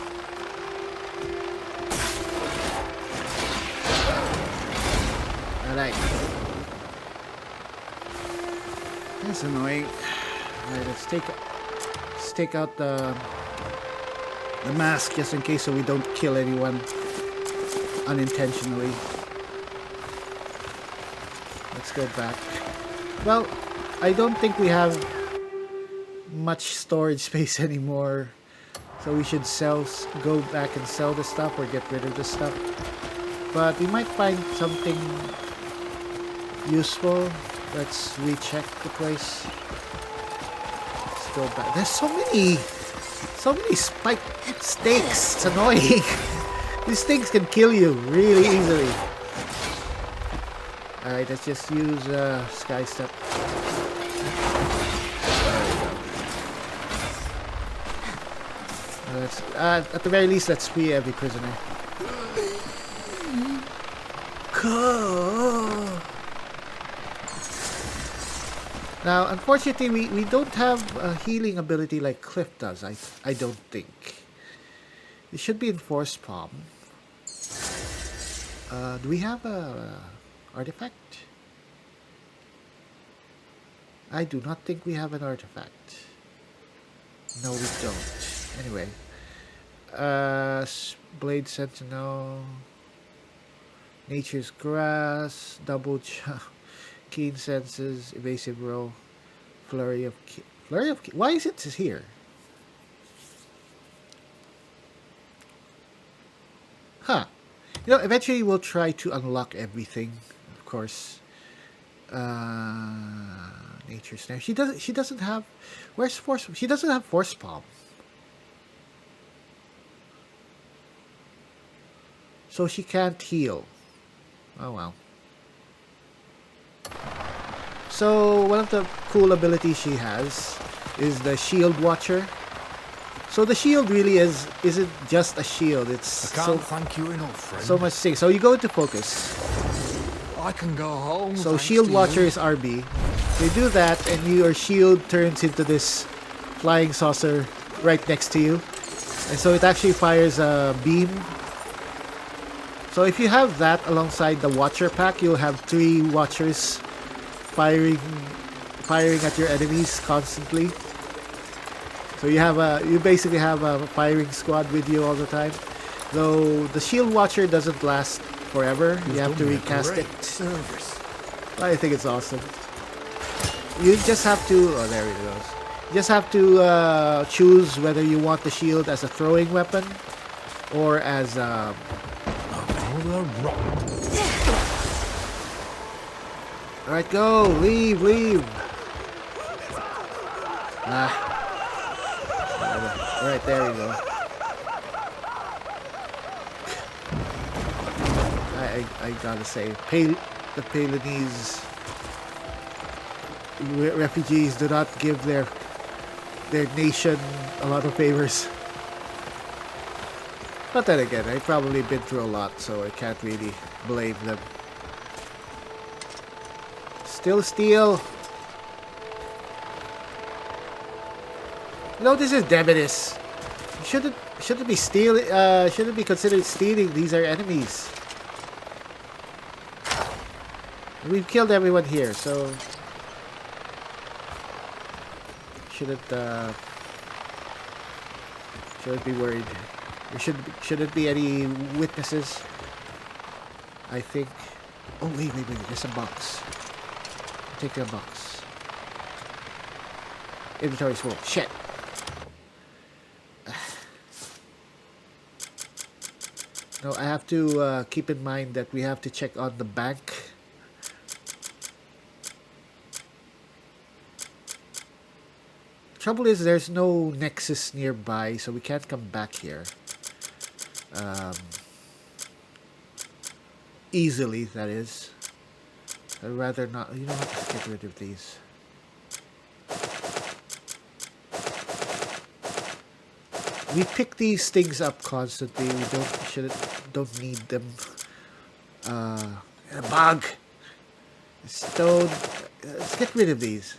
A: Alright. That's annoying. Alright, let's take out the mask just in case so we don't kill anyone unintentionally. Let's go back. Well, I don't think we have much storage space anymore, so we should go back and sell the stuff or get rid of the stuff. But we might find something useful. Let's recheck the place. Let's go back. There's so many spiked stakes. It's annoying. These things can kill you really easily. Alright, let's just use Sky Step. Let's, at the very least, let's free every prisoner. Now, unfortunately, we don't have a healing ability like Kliff does, I don't think. It should be in Force Palm. Do we have a artifact? I do not think we have an artifact. No, we don't. Anyway, Blade Sentinel. Nature's Grass. Double Keen Senses. Evasive Roll. Flurry of... Why is it here? Huh. Eventually we'll try to unlock everything, of course. Nature Snare. She doesn't have... Where's Force... She doesn't have Force Palm. So she can't heal. Oh well. So one of the cool abilities she has is the Shield Watcher. So the shield really isn't just a shield. It's
B: I can't thank you enough, friend.
A: so much thing. So you go into focus.
C: I can go home.
A: So
C: thanks
A: Shield
C: to
A: Watcher
C: you.
A: is RB. You do that and your shield turns into this flying saucer right next to you. And so it actually fires a beam. So if you have that alongside the Watcher pack, you'll have 3 Watchers firing at your enemies constantly. So you basically have a firing squad with you all the time. Though the Shield Watcher doesn't last forever. You have to recast it.
B: Service.
A: I think it's awesome. You just have to... Oh, there it goes. You just have to choose whether you want the shield as a throwing weapon or as a... Alright, go! Leave! Alright, there we go. I gotta say, the Palinese refugees do not give their nation a lot of favors. But then again, I've probably been through a lot, so I can't really blame them. Still steal. No, this is Deminiss. Shouldn't be stealing. Shouldn't be considered stealing. These are enemies. We've killed everyone here, so shouldn't be worried. There shouldn't be any witnesses. I think. Oh wait! There's a box. Take the box. Inventory's full. Shit. No, I have to keep in mind that we have to check on the bank. Trouble is, there's no nexus nearby, so we can't come back here. Easily, that is. I'd rather not. You know what? Let's get rid of these. We pick these things up constantly. We don't need them. A bug. Stone. Let's get rid of these.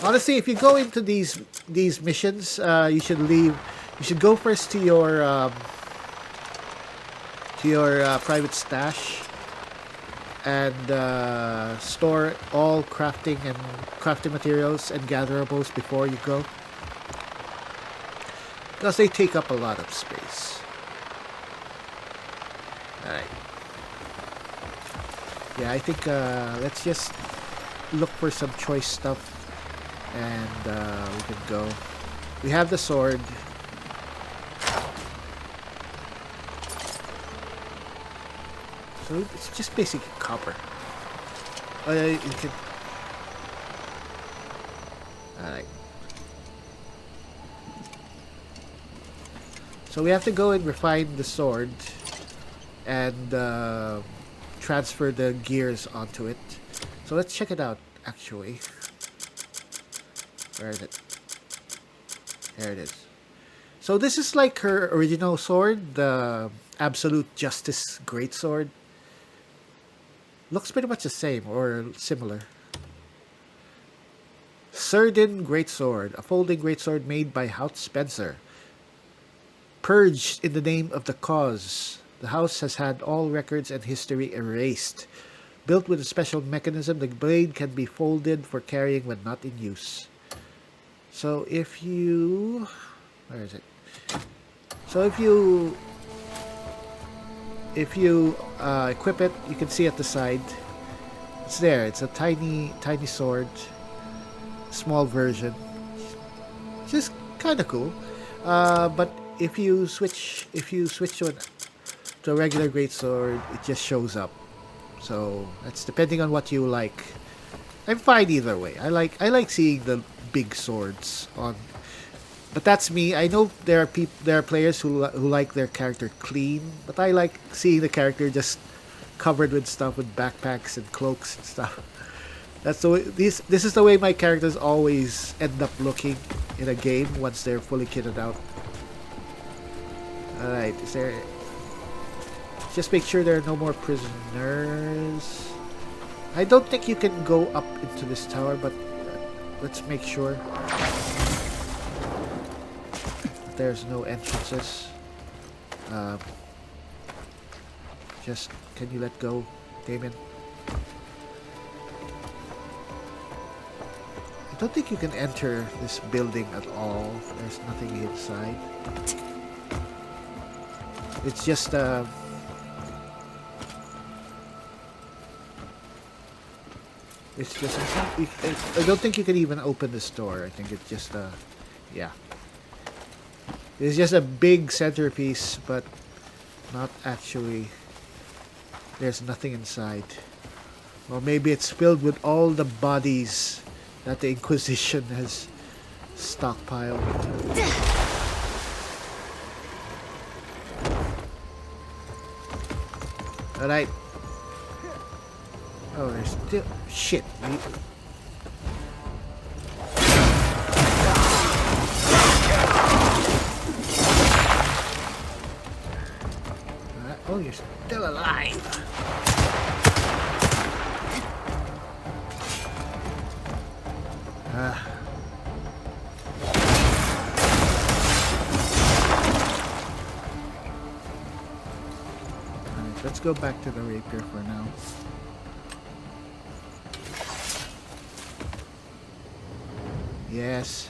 A: Honestly, if you go into these missions, you should leave. You should go first to your private stash and store all crafting materials and gatherables before you go, because they take up a lot of space. Alright. Yeah, I think let's just look for some choice stuff. And we can go. We have the sword. So it's just basically copper. Oh yeah, you can. Alright. So we have to go and refine the sword and transfer the gears onto it. So let's check it out, actually. Where is it? There it is. So this is like her original sword, the Absolute Justice Greatsword. Looks pretty much the same or similar. Cerdin Greatsword, a folding greatsword made by Hout Spencer. Purged in the name of the cause. The house has had all records and history erased. Built with a special mechanism, the blade can be folded for carrying when not in use. So if you... Where is it? So if you equip it, you can see at the side. It's there. It's a tiny sword, small version. Just kind of cool. But if you switch to a regular greatsword, it just shows up. So that's depending on what you like. I'm fine either way. I like seeing the big swords on. But that's me. I know there are players who like their character clean, but I like seeing the character just covered with stuff, with backpacks and cloaks and stuff. That's the way, this is the way my characters always end up looking in a game once they're fully kitted out. All right, is there? Just make sure there are no more prisoners. I don't think you can go up into this tower, but let's make sure. There's no entrances. Just, can you let go, Damiane? I don't think you can enter this building at all. There's nothing inside. It's just I don't think you can even open this door. I think it's just yeah. It's just a big centerpiece, but not actually. There's nothing inside. Or maybe it's filled with all the bodies that the Inquisition has stockpiled. Alright. Oh, there's still... Shit. Oh, you're still alive. Alright, let's go back to the rapier for now. Yes.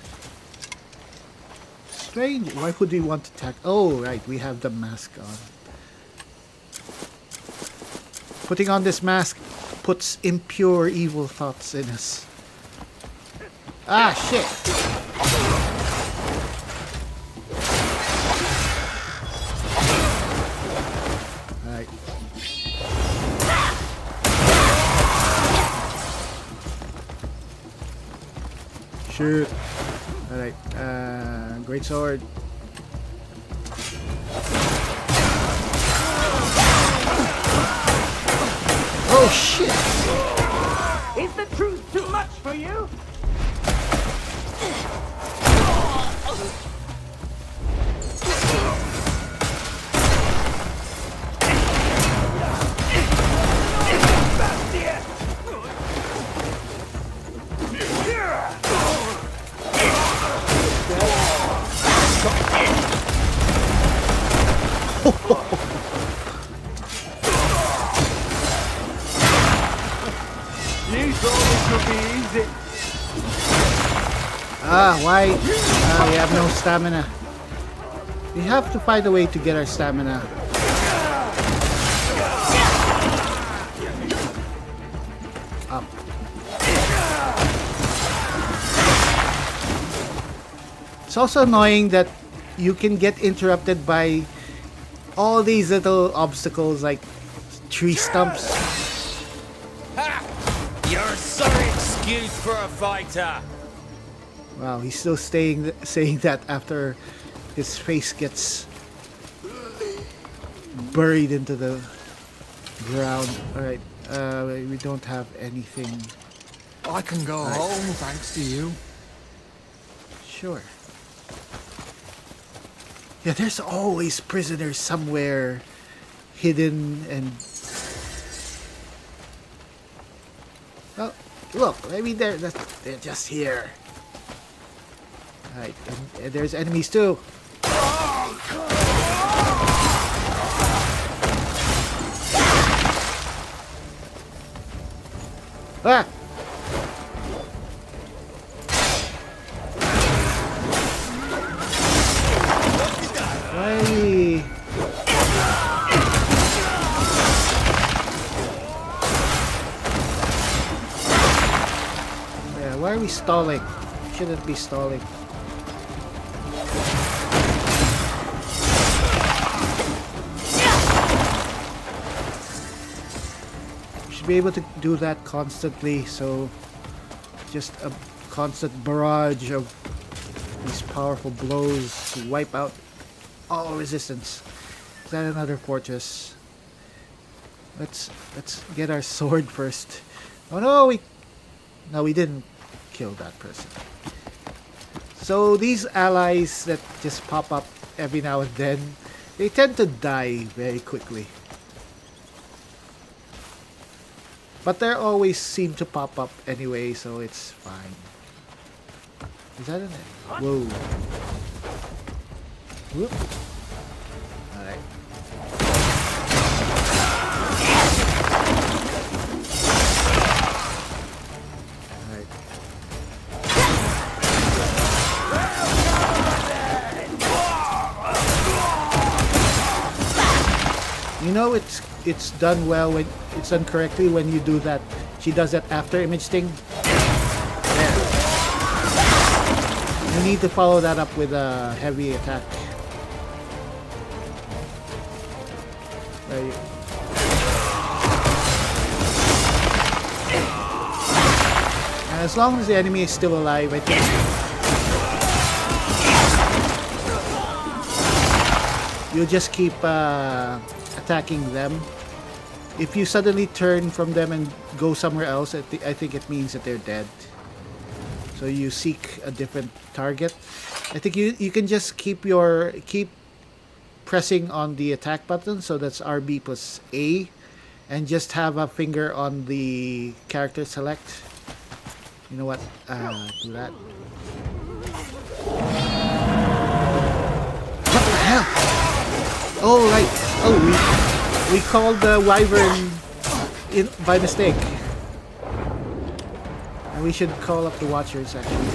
A: Strange. Why would we want to attack? Oh, right. We have the mask on. Putting on this mask puts impure evil thoughts in us. Ah, shit. Alright. Shoot. Alright. Great sword. Oh shit!
D: Is the truth too much for you?
A: Why? We have no stamina. We have to find a way to get our stamina. Up. It's also annoying that you can get interrupted by all these little obstacles like tree stumps.
E: Ha! You're so excuse for a fighter.
A: Wow, he's still saying that after his face gets buried into the ground. Alright, we don't have anything.
C: I can go home thanks to you.
A: Sure. Yeah, there's always prisoners somewhere hidden and... Oh, look, maybe they're just here. Alright, and there's enemies too. Ah! Why are you be stalling. Shouldn't be stalling. Should be able to do that constantly, so just a constant barrage of these powerful blows to wipe out all resistance. Is that another fortress? Let's get our sword first. Oh no, we didn't kill that person. So these allies that just pop up every now and then, they tend to die very quickly. But they always seem to pop up anyway, so it's fine. Is that an end? Whoa. Whoop. Alright. You know it's done well when it's done correctly when you do that. She does that after image thing. There. You need to follow that up with a heavy attack. There you. And as long as the enemy is still alive, I think you just keep attacking them. If you suddenly turn from them and go somewhere else, I think it means that they're dead. So you seek a different target. I think you can just keep pressing on the attack button, so that's RB plus A, and just have a finger on the character select. You know what? Do that. What the hell? Oh right. Oh, we called the wyvern in by mistake. And we should call up the watchers actually.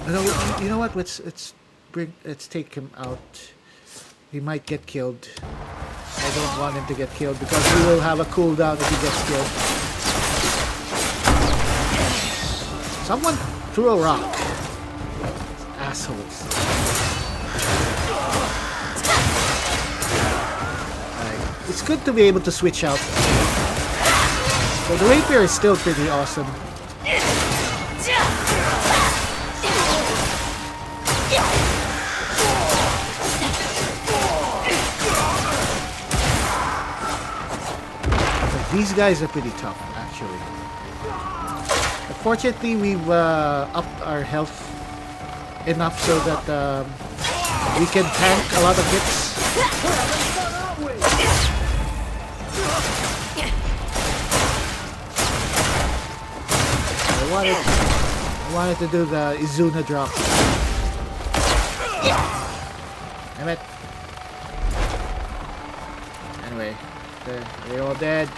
A: No, you know what? Let's take him out. He might get killed. I don't want him to get killed because he will have a cooldown if he gets killed. Someone threw a rock. Assholes. Right. It's good to be able to switch out. So the rapier is still pretty awesome. These guys are pretty tough, actually. Fortunately, we've upped our health enough so that we can tank a lot of hits. I wanted to do the Izuna drop. Damn it. Anyway, they're all dead.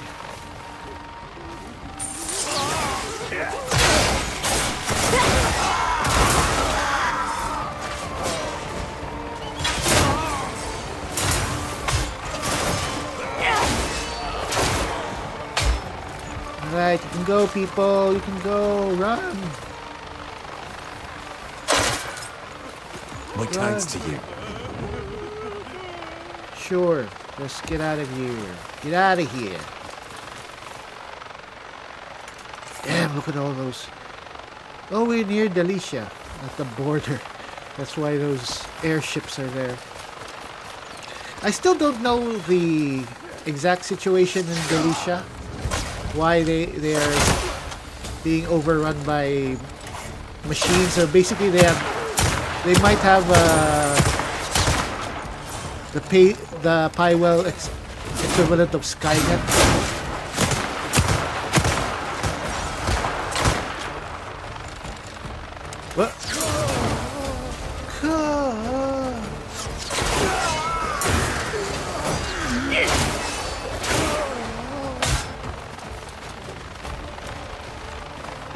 A: Alright, you can go, people. You can go. Run.
B: My thanks to you.
A: Sure. Just get out of here. Get out of here. Damn, look at all those. Oh, we're near Delicia. At the border. That's why those airships are there. I still don't know the exact situation in Delicia. Why they are being overrun by machines. So basically they might have the Pywel equivalent of Skynet. What?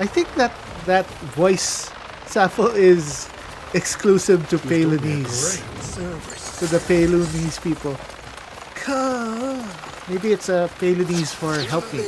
A: I think that voice sample is exclusive to Paylonese. To the Paylonese people. Maybe it's a Paylonese for help me.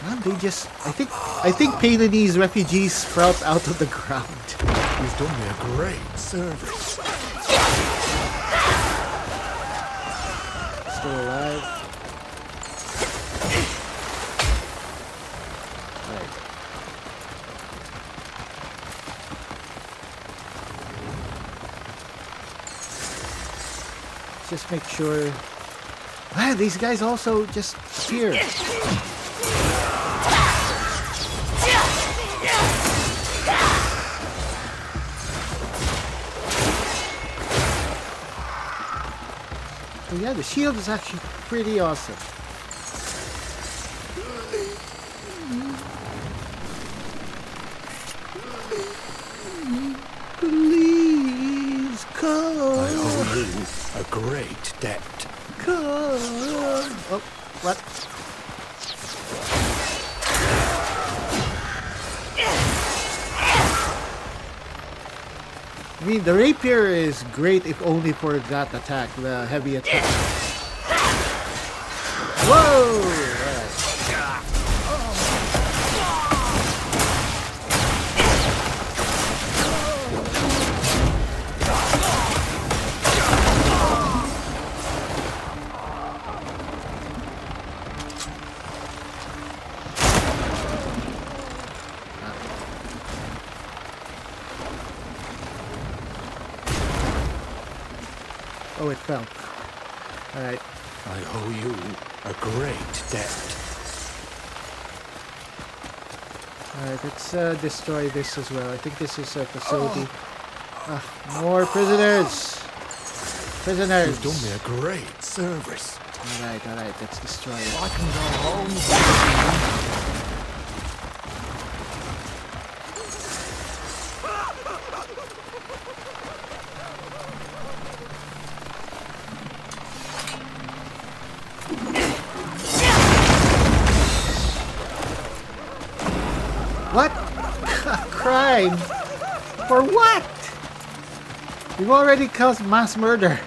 A: Well, they just, I think Painanese refugees sprout out of the ground.
B: You've done me a great service.
A: Still alive. Right. Just make sure. Ah, these guys also just appear. Oh yeah, the shield is actually pretty awesome. Please come.
B: I owe you a great debt.
A: Come. Oh, what? I mean, the rapier is great if only for that attack, the heavy attack. Whoa! Oh, it fell. Alright.
B: I owe you a great debt.
A: Alright, let's destroy this as well. I think this is a facility. More prisoners! Prisoners!
B: You've done me a great service.
A: Alright, let's destroy it.
C: I can go home thanks to you.
A: What? Crime? For what? We've already caused mass murder.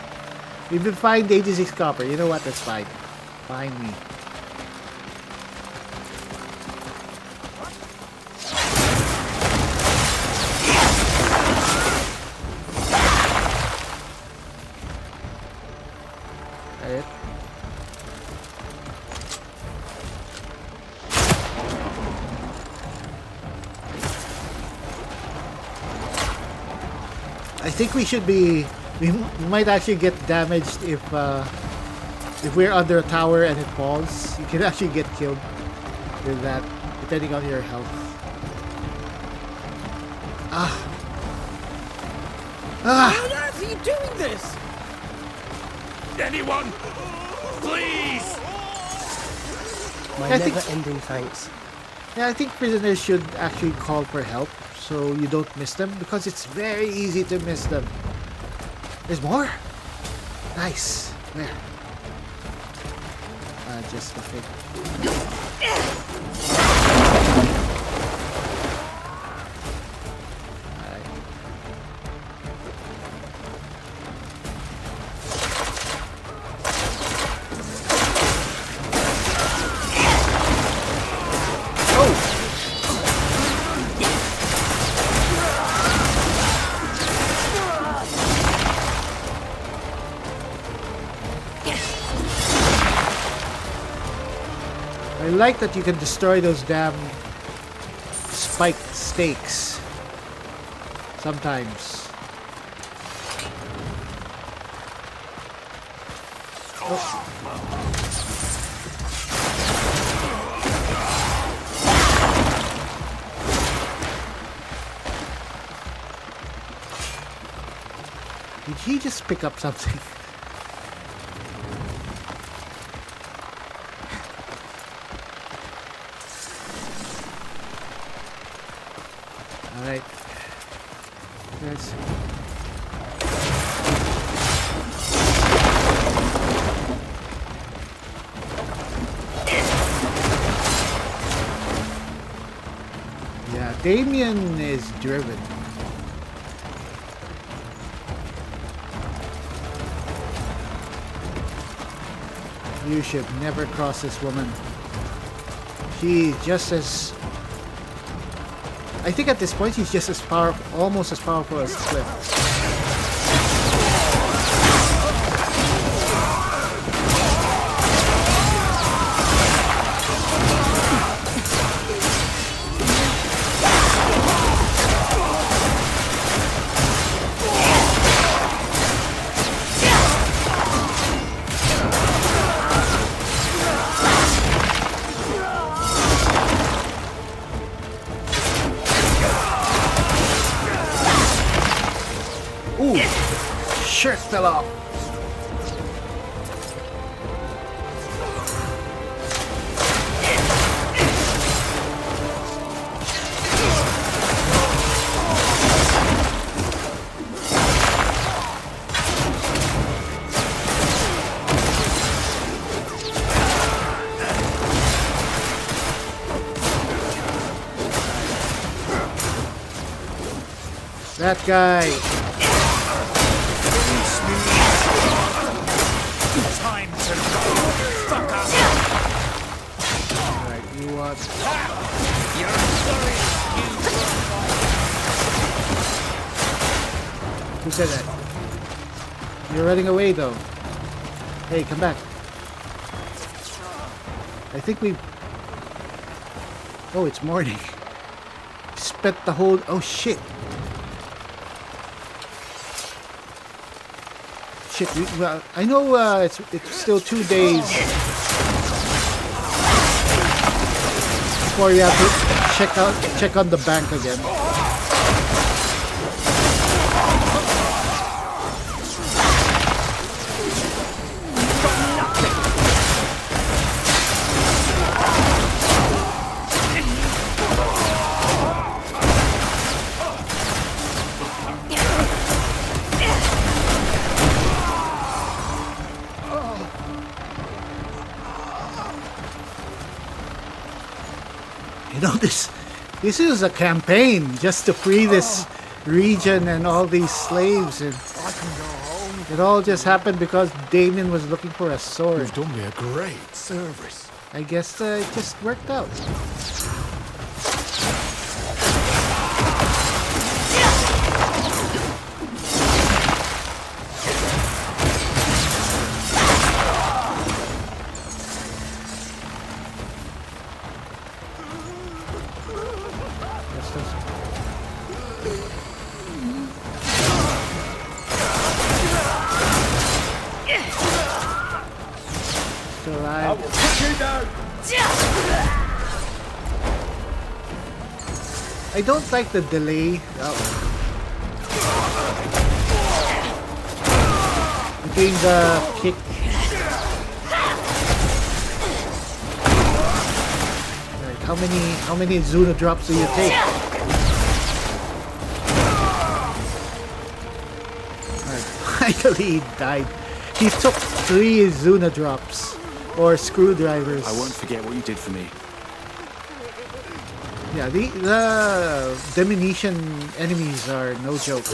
A: We've been fined 86 copper. You know what? That's fine. Fine me. Alright. I think we should be. We might actually get damaged if we're under a tower and it falls. You can actually get killed with that, depending on your health.
E: How on earth are you doing this? Anyone? Please!
F: My
A: I think-
F: never-ending thanks.
A: Yeah, I think prisoners should actually call for help so you don't miss them, because it's very easy to miss them. There's more? Nice. Where? Just a thing. Alright. Oh! I like that you can destroy those damn spiked stakes sometimes. Oh. Did he just pick up something? Alright. Yes. Yeah, Damiane is driven. You should never cross this woman. He's just as... I think at this point he's just as powerful, almost as powerful as Kliff. Shirt fell off. That guy.
E: Time to go. Fuck up.
A: Alright, you want...
E: You're sorry.
A: Who said that? You're running away though. Hey, come back. I think we... Oh, it's morning. Spent the whole... Oh shit. Shit, well, I know it's still 2 days before you have to check on the bank again. You know, this is a campaign just to free this region and all these slaves, and
B: I can go home.
A: it all just happened because Damiane was looking for a sword.
B: You've done me a great service.
A: I guess it just worked out. Still alive.
D: I will put you down.
A: I don't like the delay between the kick. Right, how many Zuna drops do you take? Alright, finally he died. He took 3 Zuna drops or screwdrivers.
G: I won't forget what you did for me.
A: Yeah, the Deminition enemies are no joke.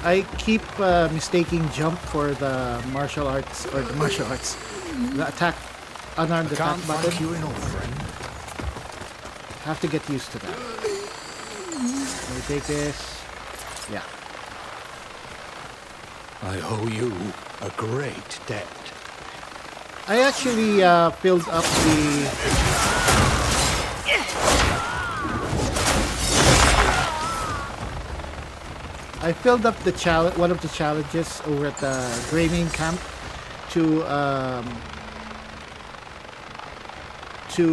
A: I keep mistaking jump for the martial arts, the attack, unarmed attack
B: Can't
A: button.
B: thank you enough, friend.
A: Have to get used to that. Let me take this. Yeah.
B: I owe you a great debt.
A: I actually filled up the... I filled up the challenge, one of the challenges over at the Greymane camp to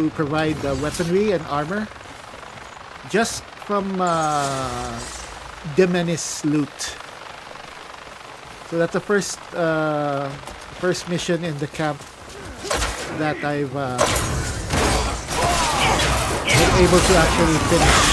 A: provide the weaponry and armor. Just from Deminiss loot. So that's the first mission in the camp that I've been able to actually finish.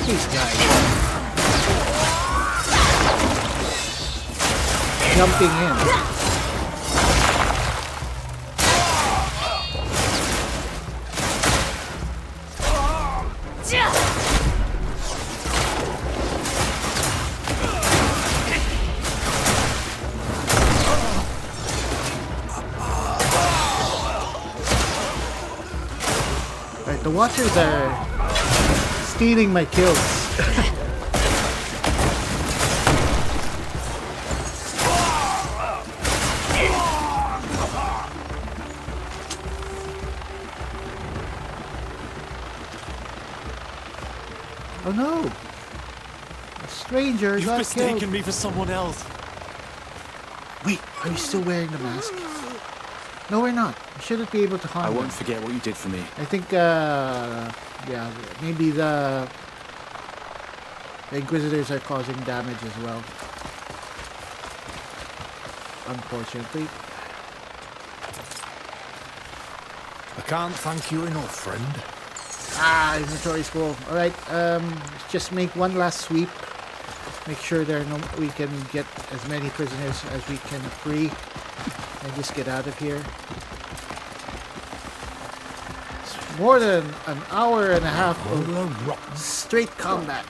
A: These guys jumping in. Right, the Watchers are stealing my kills. Oh no! A stranger
C: You've
A: got
C: mistaken
A: killed.
C: me for someone else.
A: Wait, are you still wearing the mask? No, we're not. We shouldn't be able to harm
C: I
A: them.
C: won't forget what you did for me.
A: I think, yeah, maybe the Inquisitors are causing damage as well. Unfortunately.
B: I can't thank you enough, friend.
A: Ah, inventory's full. Alright, just make one last sweep. Make sure we can get as many prisoners as we can free. And just get out of here. It's more than an hour and a half of straight combat.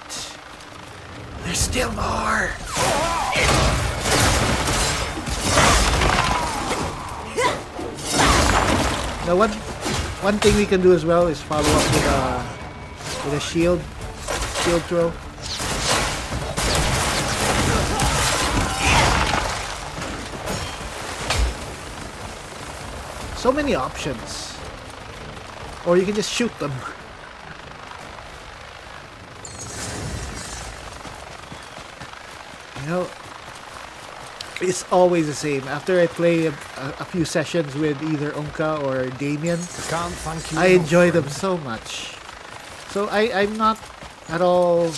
A: There's still more! Now one thing we can do as well is follow up with a shield throw. So many options. Or you can just shoot them. You know, it's always the same. After I play a few sessions with either Unka or Damiane,
B: I can't thank you
A: I
B: enough,
A: enjoy them
B: friend.
A: so much. So I'm not at all...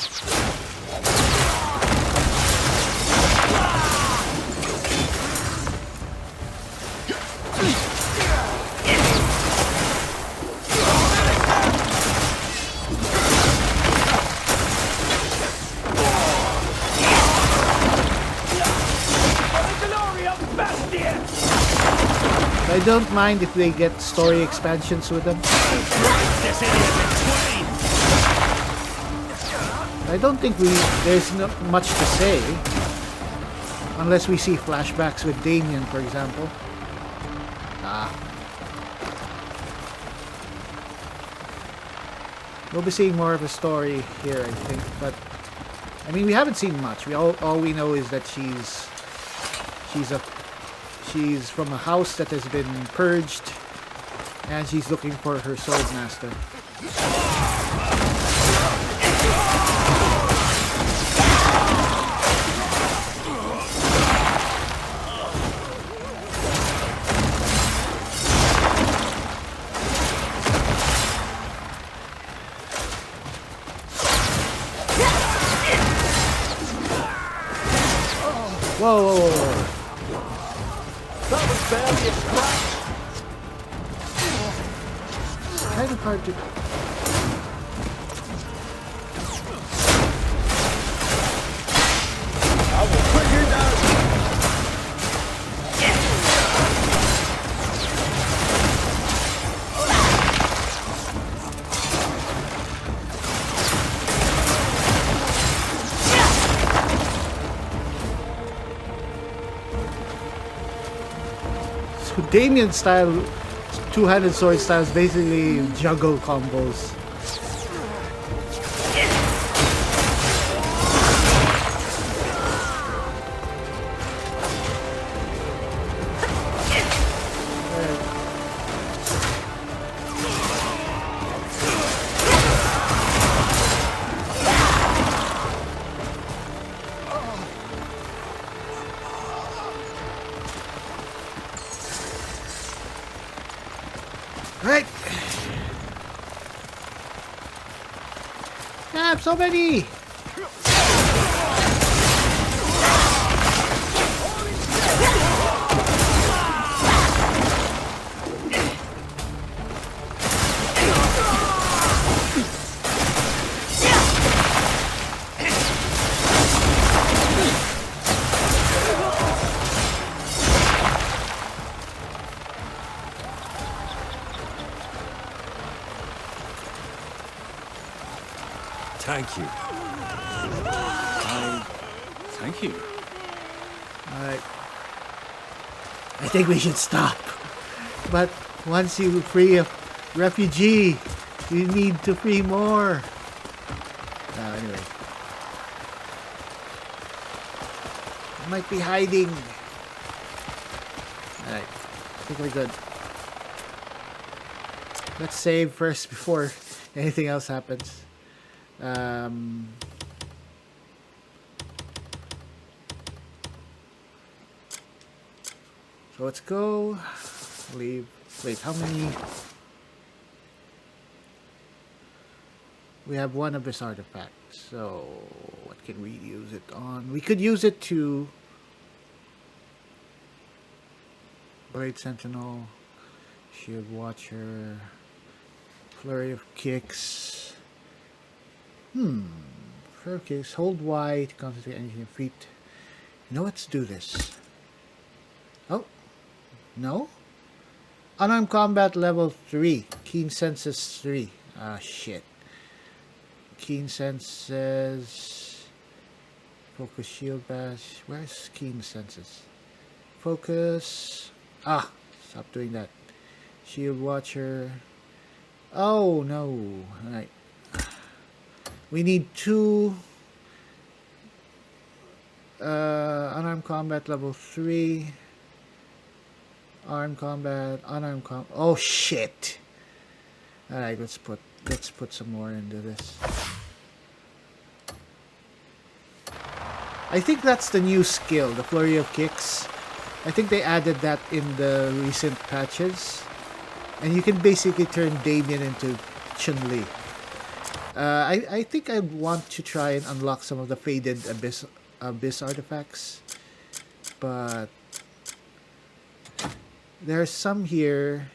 A: I don't mind if they get story expansions with them.
E: This idiot in twain!
A: I don't think there's not much to say. Unless we see flashbacks with Damiane, for example. We'll be seeing more of a story here, I think. But I mean, we haven't seen much. All we know is that she's from a house that has been purged, and she's looking for her sword master. Whoa, whoa, whoa, whoa.
D: That was barely a scratch.
A: Kind of hard to...
D: I will put you down.
A: So Damiane's style, two-handed sword style, is basically juggle combos. so many!
B: Thank you.
C: Thank you.
A: Alright. I think we should stop. But once you free a refugee, you need to free more. Anyway. I might be hiding. Alright. I think we're good. Let's save first before anything else happens. So let's go. Leave. Wait, how many? We have one of this artifact. So what can we use it on? We could use it to Blade Sentinel, Shield Watcher, Flurry of Kicks. Flurry of Kicks. Hold Y to concentrate energy and feet. You know, let's do this. Oh. No? Unarmed combat level 3. Keen senses 3. Ah, shit. Keen senses. Focus shield bash. Where's keen senses? Focus. Ah, stop doing that. Shield watcher. Oh, no. Alright. We need 2. Unarmed combat level 3. Armed combat, unarmed combat. Oh shit! All right, let's put some more into this. I think that's the new skill, the Flurry of Kicks. I think they added that in the recent patches, and you can basically turn Damiane into Chun-Li. I think I want to try and unlock some of the faded abyss artifacts, but there are some here.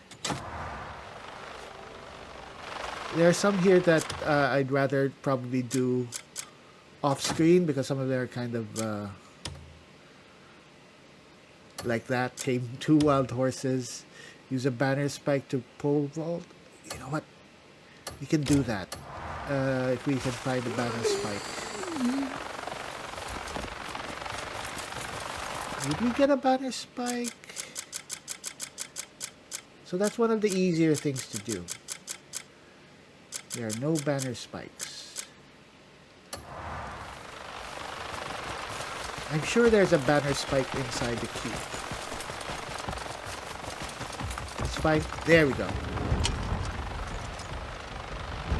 A: That I'd rather probably do off screen because some of them are kind of like that. Tame 2 wild horses. Use a banner spike to pole vault. You know what? We can do that if we can find a banner spike. Did we get a banner spike? So that's one of the easier things to do. There are no banner spikes. I'm sure there's a banner spike inside the cube. Spike. There we go.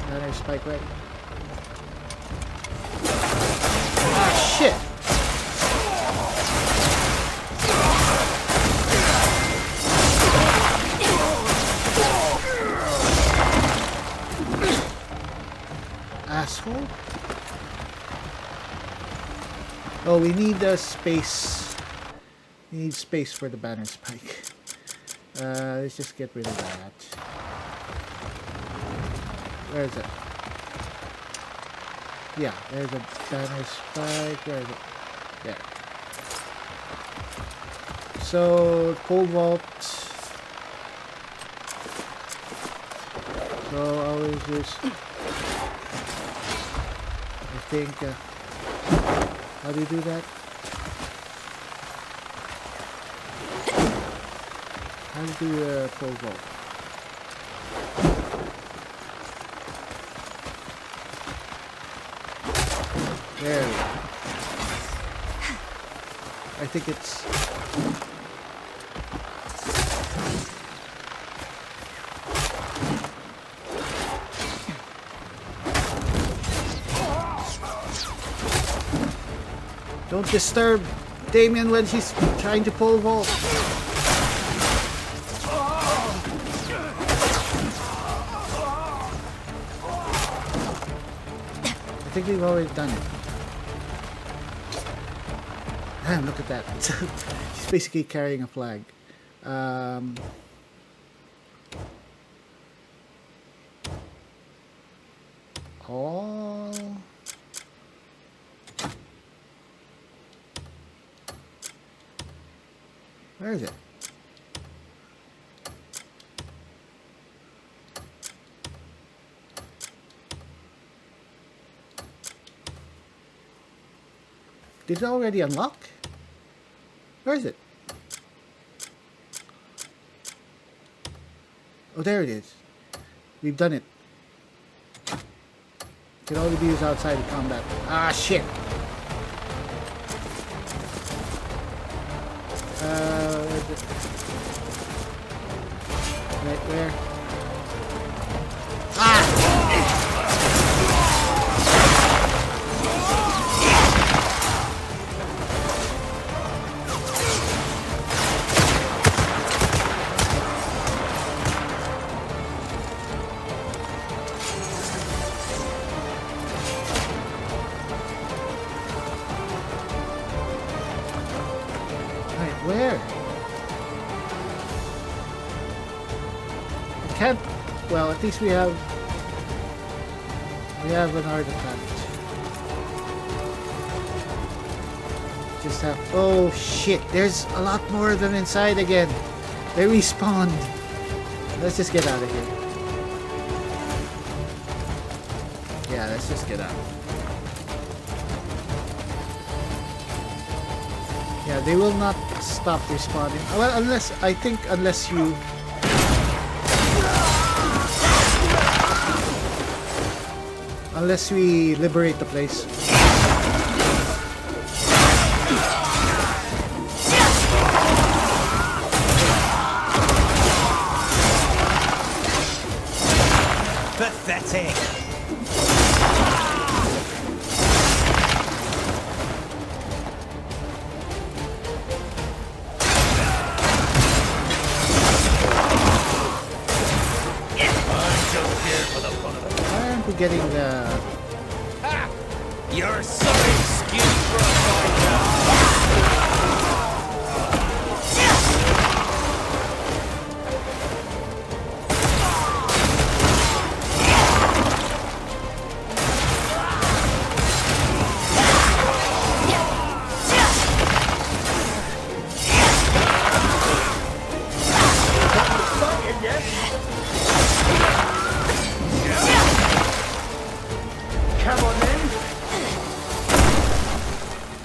A: Banner spike right. Ah, shit! Asshole. Oh, we need a space. We need space for the banner spike. Let's just get rid of that. Where is it? Yeah, there's a banner spike. Where is it? There. So, cold vault. So, always just... I think, how do you do that? How do you do pole vault? There we go. I think it's... Don't disturb Damiane when she's trying to pole vault. I think we've already done it. Damn, look at that. She's basically carrying a flag. All... Where is it? Did it already unlock? Where is it? Oh, there it is. We've done it. Can only be used outside of combat. Ah, shit! Right where? Where? I can't. Well, at least we have an artifact. Just have. Oh shit! There's a lot more of them inside again. They respawned. Let's just get out of here. Yeah, let's just get out. Yeah, they will not stop respawning. Well, unless you... Unless we liberate the place.
E: Pathetic.
A: Getting the...
E: You're so excused for a fighter.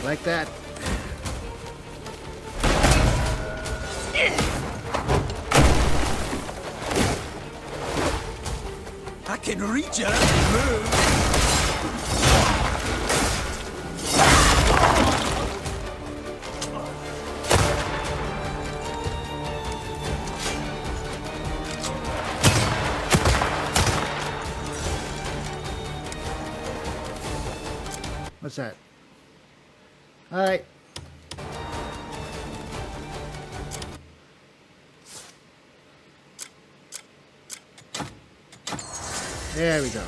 A: Like that.
E: I can reach her and move.
A: What's that? Alright. There we go.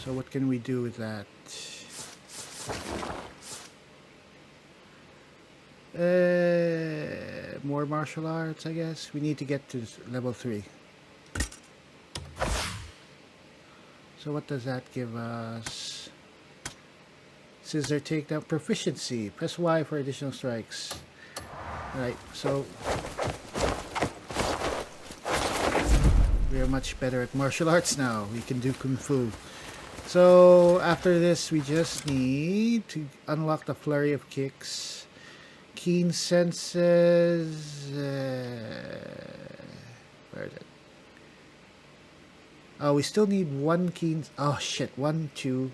A: So what can we do with that? More martial arts, I guess. We need to get to level 3. So what does that give us? Scissor takedown proficiency. Press Y for additional strikes. Alright, so we are much better at martial arts now. We can do Kung Fu. So after this, we just need to unlock the flurry of kicks. Keen senses. Where is it? Oh, we still need 1 keen. Oh shit! 1, 2.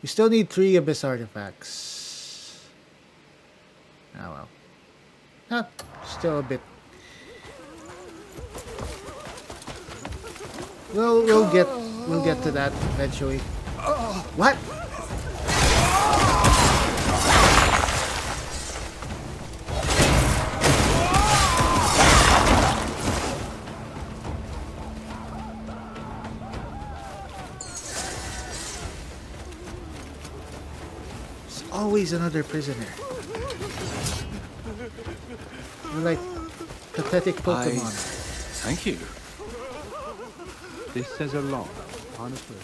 A: We still need 3 abyss artifacts. Oh well. Ah, still a bit. We'll get to that eventually. What? Always another prisoner. They're like pathetic Pokemon.
E: Thank you.
C: This says a lot on a person.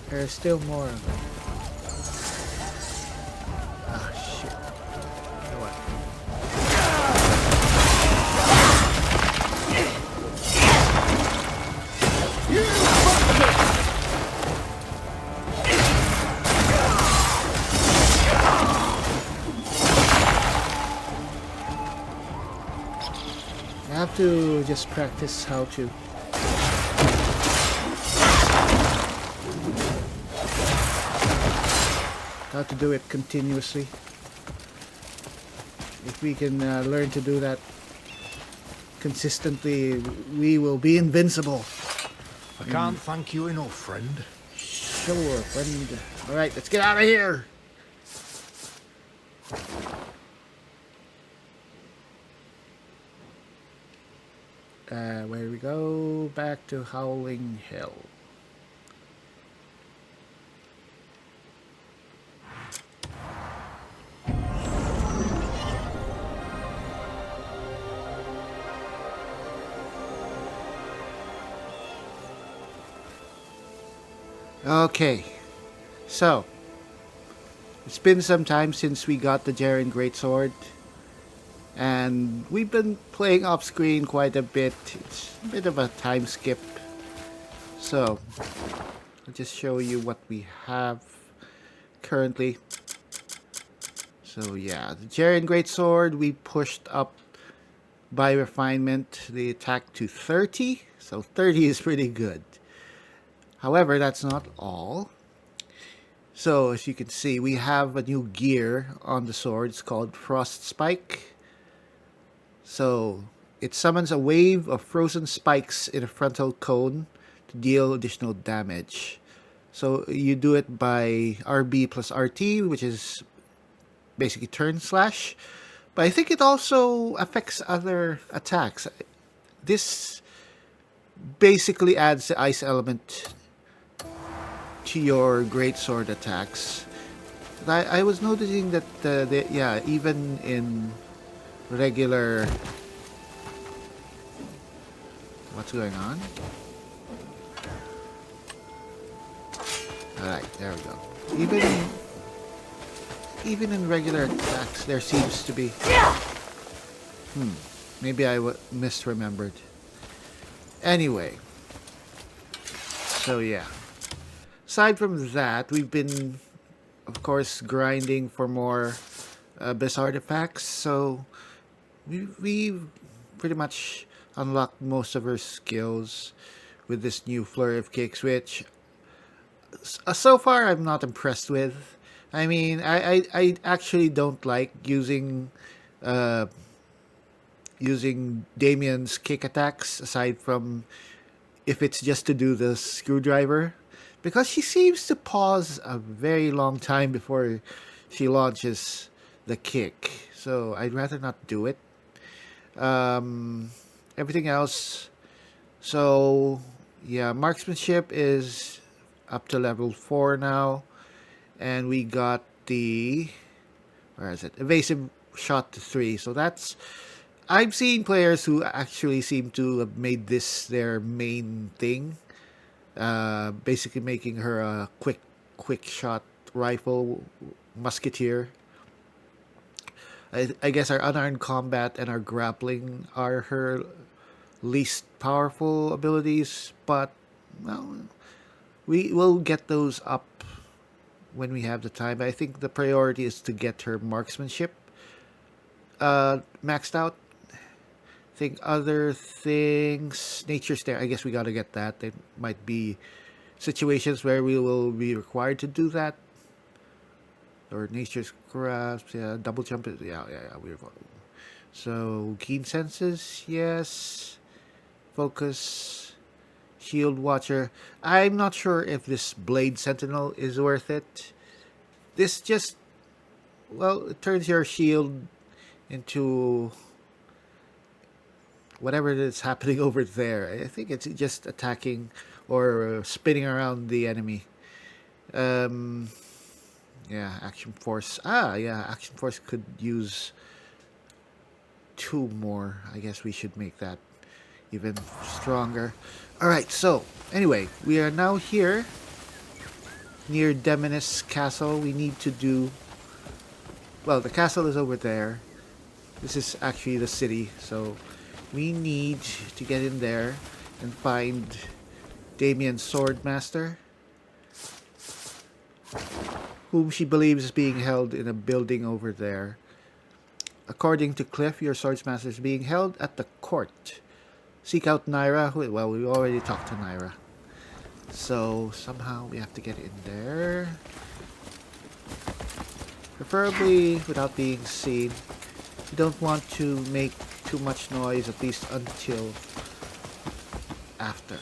A: There's still more of them. Ah, shit. You know what? I have to just practice how to. How to do it continuously. If we can learn to do that consistently, we will be invincible.
B: I can't thank you enough, friend.
A: Sure, friend. Alright, let's get out of here! Where we go? Back to Howling Hell. Okay, so it's been some time since we got the Jaren Greatsword, and we've been playing off screen quite a bit. It's a bit of a time skip, so I'll just show you what we have currently. So yeah, the Jaren Greatsword, we pushed up by refinement the attack to 30, so 30 is pretty good. However, that's not all. So, as you can see, we have a new gear on the sword. It's called Frost Spike. So, it summons a wave of frozen spikes in a frontal cone to deal additional damage. So, you do it by RB plus RT, which is basically turn slash. But I think it also affects other attacks. This basically adds the ice element to your greatsword attacks. I was noticing that yeah, even in regular, what's going on? All right, there we go. Even in regular attacks, there seems to be. Maybe I misremembered. Anyway, so yeah. Aside from that, we've been, of course, grinding for more best artifacts. So we've pretty much unlocked most of our skills with this new Flurry of Kicks, which so far I'm not impressed with. I mean, I actually don't like using Damiane's kick attacks, aside from if it's just to do the screwdriver. Because she seems to pause a very long time before she launches the kick. So I'd rather not do it. Everything else. So yeah, marksmanship is up to level 4 now. And we got the, where is it? Evasive shot to 3. So that's, I've seen players who actually seem to have made this their main thing. Basically making her a quick shot rifle musketeer. I guess our unarmed combat and our grappling are her least powerful abilities, but well, we will get those up when we have the time. I think the priority is to get her marksmanship maxed out. I think other things, Nature Stare, I guess we gotta get that. There might be situations where we will be required to do that. Or Nature's Grasp, yeah, double jump, yeah, we're so keen senses, yes. Focus, Shield Watcher. I'm not sure if this Blade Sentinel is worth it. This just, well, it turns your shield into whatever is happening over there. I think it's just attacking or spinning around the enemy. Um, yeah, Action Force. Ah, yeah, Action Force could use 2 more. I guess we should make that even stronger. Alright, so, anyway, we are now here near Deminiss Castle. We need to do... Well, the castle is over there. This is actually the city, so we need to get in there and find Damiane's Swordmaster, whom she believes is being held in a building over there. According to Kliff, your Swordsmaster is being held at the court. Seek out Naira. Well, we already talked to Naira. So, somehow we have to get in there. Preferably without being seen. We don't want to make too much noise, at least until after.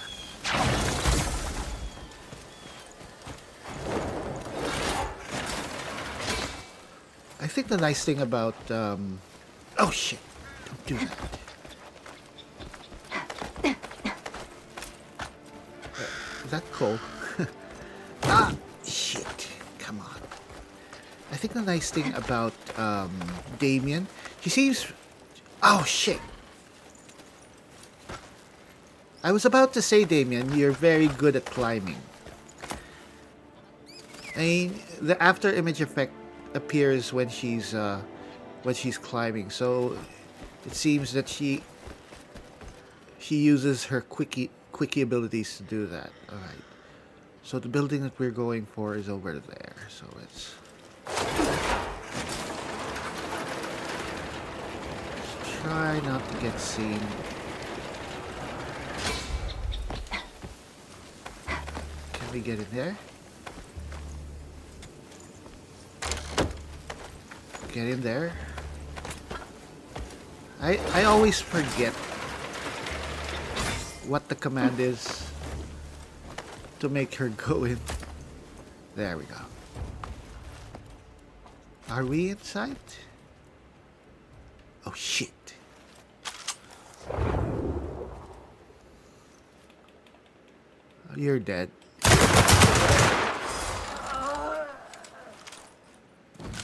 A: I think the nice thing about... Oh, shit. Don't do that. Is that cold? Ah, shit. Come on. I think the nice thing about Damiane, he seems... Oh, shit. I was about to say, Damiane, you're very good at climbing. I mean, the after image effect appears when she's climbing, so it seems that she uses her quickie abilities to do that. All right. So the building that we're going for is over there. So let's try not to get seen. Can we get in there? Get in there. I always forget what the command is to make her go in. There we go. Are we inside? Oh shit. Oh, you're dead.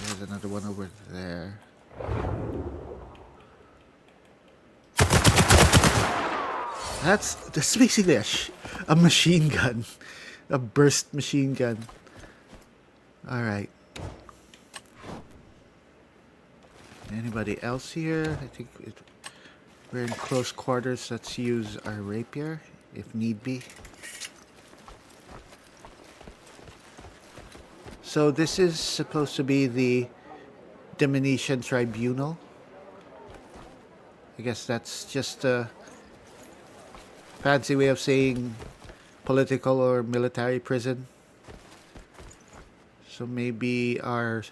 A: There's another one over there. That's basically a machine gun. A burst machine gun. Alright. Anybody else here? I think we're in close quarters. Let's use our rapier if need be. So this is supposed to be the Deminiss Tribunal. I guess that's just a fancy way of saying political or military prison. So maybe our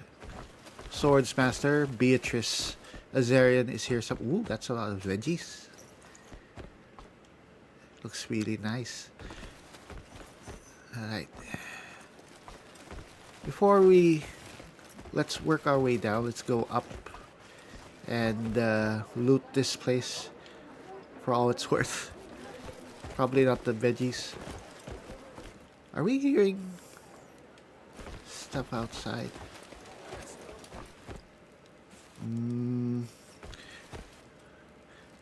A: Swordsmaster, Beatrice Azarian, is here. Ooh, that's a lot of veggies. Looks really nice. Alright. Before let's work our way down. Let's go up and loot this place for all it's worth. Probably not the veggies. Are we hearing stuff outside?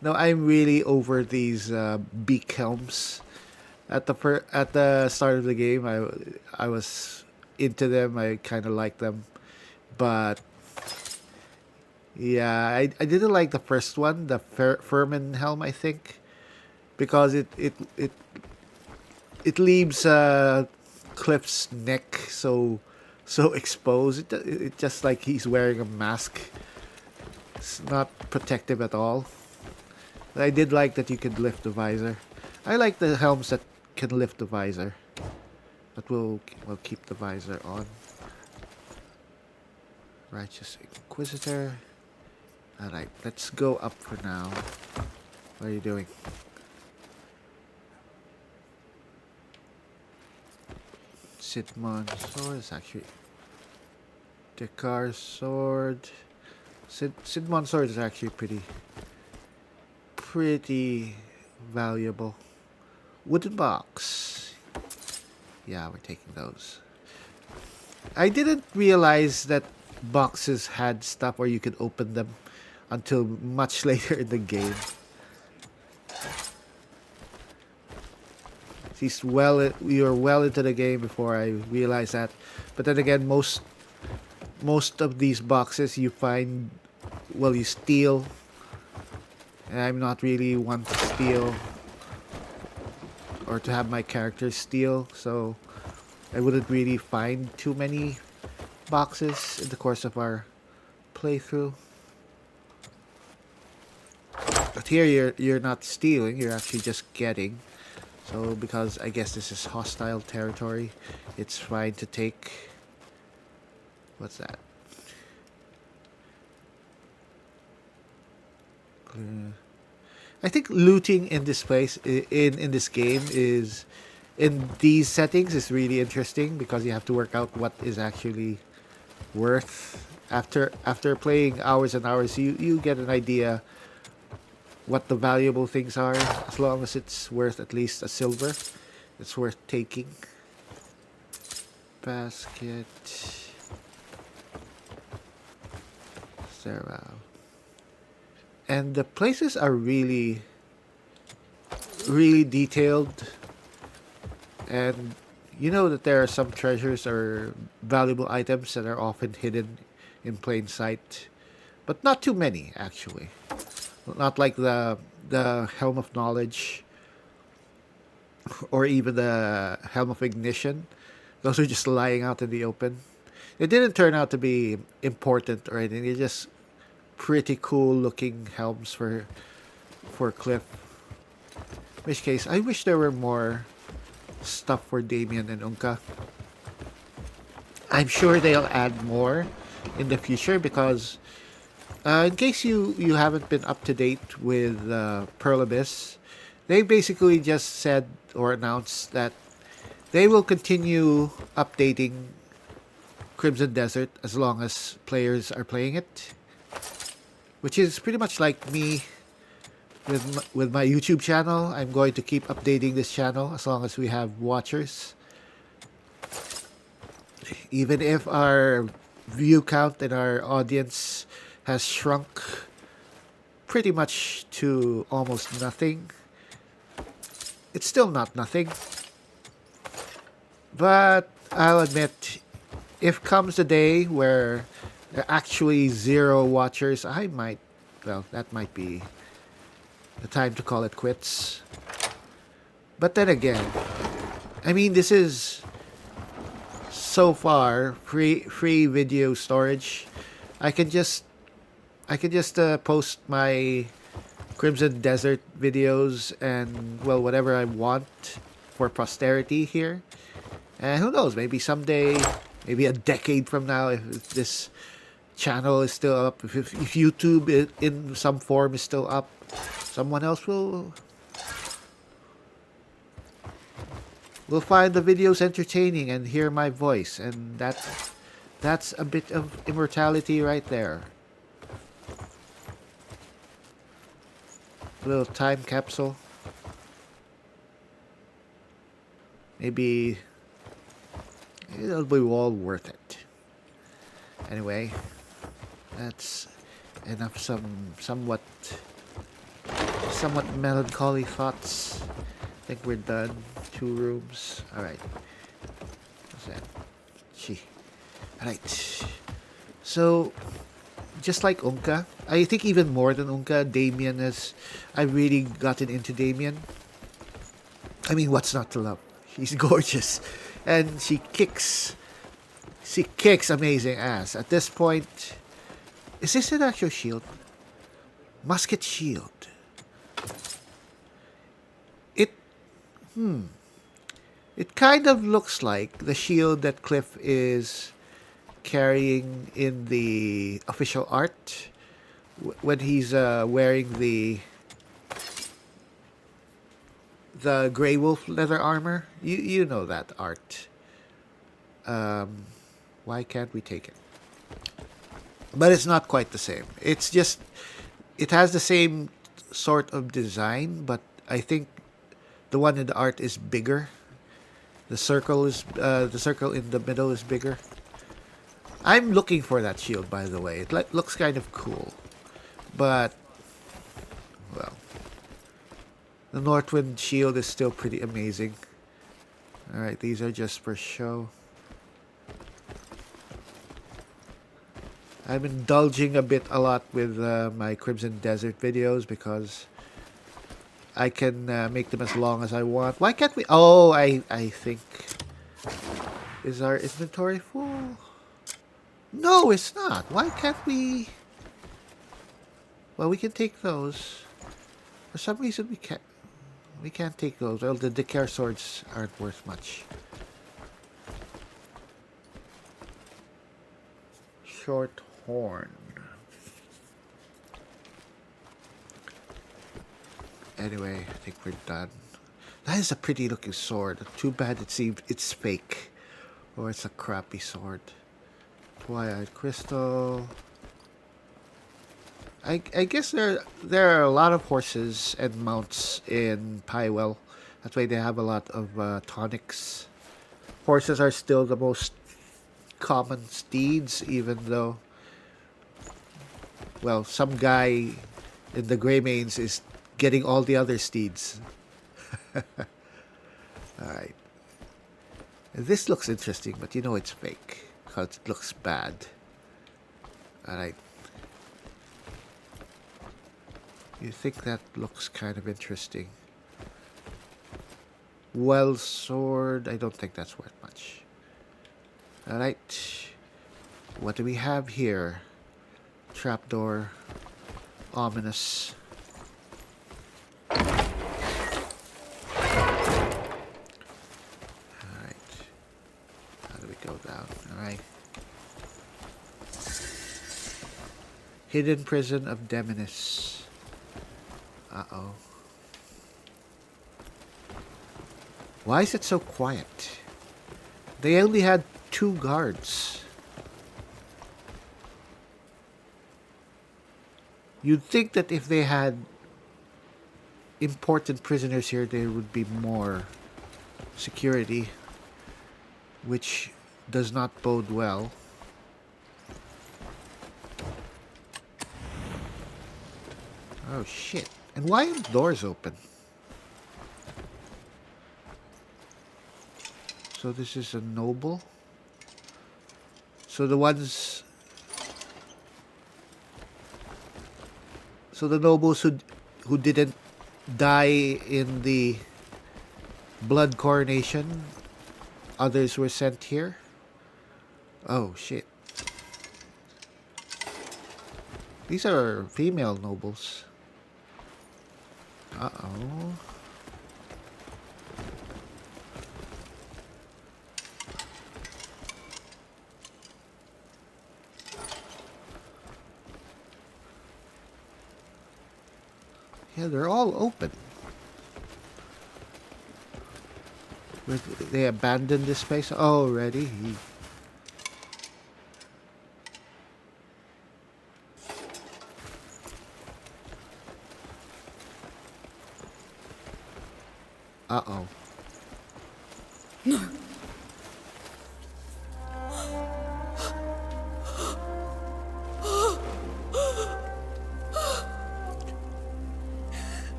A: No, I'm really over these beak helms. At the start of the game, I was into them. I kind of liked them, but yeah, I didn't like the first one, the Furman helm, I think, because it leaves Kliff's neck so exposed. It just like he's wearing a mask. It's not protective at all. But I did like that you could lift the visor. I like the helms that can lift the visor. But we'll keep the visor on. Righteous Inquisitor. Alright, let's go up for now. What are you doing? Sidmon's sword is actually... Dekar's sword. Sidmon's sword is actually pretty valuable. Wooden box. Yeah, we're taking those. I didn't realize that boxes had stuff where you could open them until much later in the game. We were well into the game before I realized that. But then again, most of these boxes you find, well, you steal. And I'm not really one to steal or to have my characters steal, so I wouldn't really find too many boxes in the course of our playthrough. But here you're not stealing, you're actually just getting. So because I guess this is hostile territory, it's fine to take. What's that? I think looting in this place, in this game, is in these settings is really interesting because you have to work out what is actually worth. After playing hours and hours, you get an idea what the valuable things are. As long as it's worth at least a silver, it's worth taking. Basket. Sarah. And the places are really detailed, and you know that there are some treasures or valuable items that are often hidden in plain sight, but not too many actually. Not like the Helm of Knowledge or even the Helm of Ignition. Those are just lying out in the open. It didn't turn out to be important or anything. They're just pretty cool looking helms for Kliff. In which case, I wish there were more stuff for Damiane and Unka. I'm sure they'll add more in the future because in case you haven't been up to date with Pearl Abyss, they basically just said or announced that they will continue updating Crimson Desert as long as players are playing it. Which is pretty much like me with my YouTube channel. I'm going to keep updating this channel as long as we have watchers. Even if our view count and our audience has shrunk pretty much to almost nothing, it's still not nothing. But I'll admit, if comes the day where there are actually 0 watchers, that might be the time to call it quits. But then again, I mean, this is so far free video storage. I can just post my Crimson Desert videos and, well, whatever I want for posterity here. And who knows, maybe someday, maybe a decade from now, if this channel is still up, if YouTube in some form is still up, someone else will find the videos entertaining and hear my voice, and that's a bit of immortality right there. A little time capsule. Maybe it'll be all worth it. Anyway, that's enough somewhat melancholy thoughts. I think we're done. 2 rooms. Alright. What's that? Gee. Alright. So, just like Unka, I think even more than Unka, I've really gotten into Damiane. I mean, what's not to love? She's gorgeous. And she kicks amazing ass. At this point, is this an actual shield? Musket shield. It kind of looks like the shield that Kliff is carrying in the official art when he's wearing the Grey Wolf leather armor. You know that art. Why can't we take it? But it's not quite the same. It's just, it has the same sort of design, but I think the one in the art is bigger. The circle in the middle is bigger. I'm looking for that shield, by the way. It looks kind of cool. But, well, the Northwind shield is still pretty amazing. Alright, these are just for show. I'm indulging a lot with my Crimson Desert videos because I can make them as long as I want. Why can't we? Oh, I think. Is our inventory full? No, it's not. Why can't we? Well, we can take those. For some reason, we can't. We can't take those. Well, the Decare swords aren't worth much. Short horn. Anyway, I think we're done. That is a pretty looking sword. Too bad it's fake. Or it's a crappy sword. Twilight Crystal. I guess there are a lot of horses and mounts in Pywel. That's why they have a lot of tonics. Horses are still the most common steeds, even though, well, some guy in the Greymanes is getting all the other steeds. Alright. This looks interesting, but you know it's fake. Because it looks bad. Alright. You think that looks kind of interesting. Well, sword. I don't think that's worth much. Alright. What do we have here? Trapdoor. Ominous. Alright. How do we go down? Alright. Hidden Prison of Deminiss. Uh-oh. Why is it so quiet? They only had 2 guards. You'd think that if they had important prisoners here, there would be more security, which does not bode well. Oh shit. And why are the doors open? So this is a noble. So the ones... So the nobles who didn't die in the blood coronation, others were sent here? Oh shit. These are female nobles. Uh-oh. Yeah, they're all open. They abandoned this place already. Uh-oh.
G: No.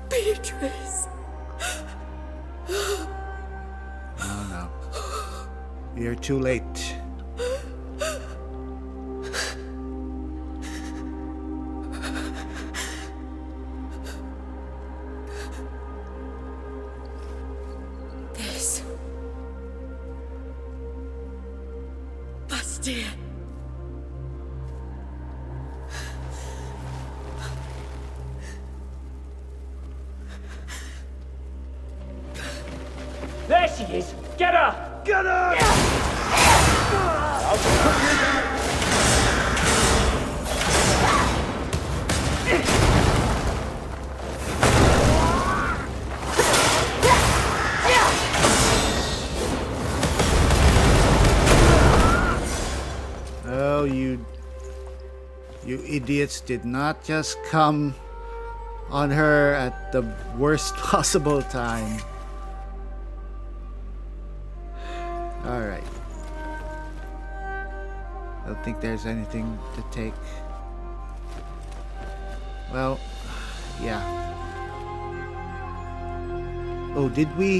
G: Beatrice.
A: Oh no. You're too late.
G: This. Bastille.
D: There she is! Get her! Get her!
A: Oh, you idiots did not just come on her at the worst possible time. Alright. I don't think there's anything to take. Well, yeah. Oh, did we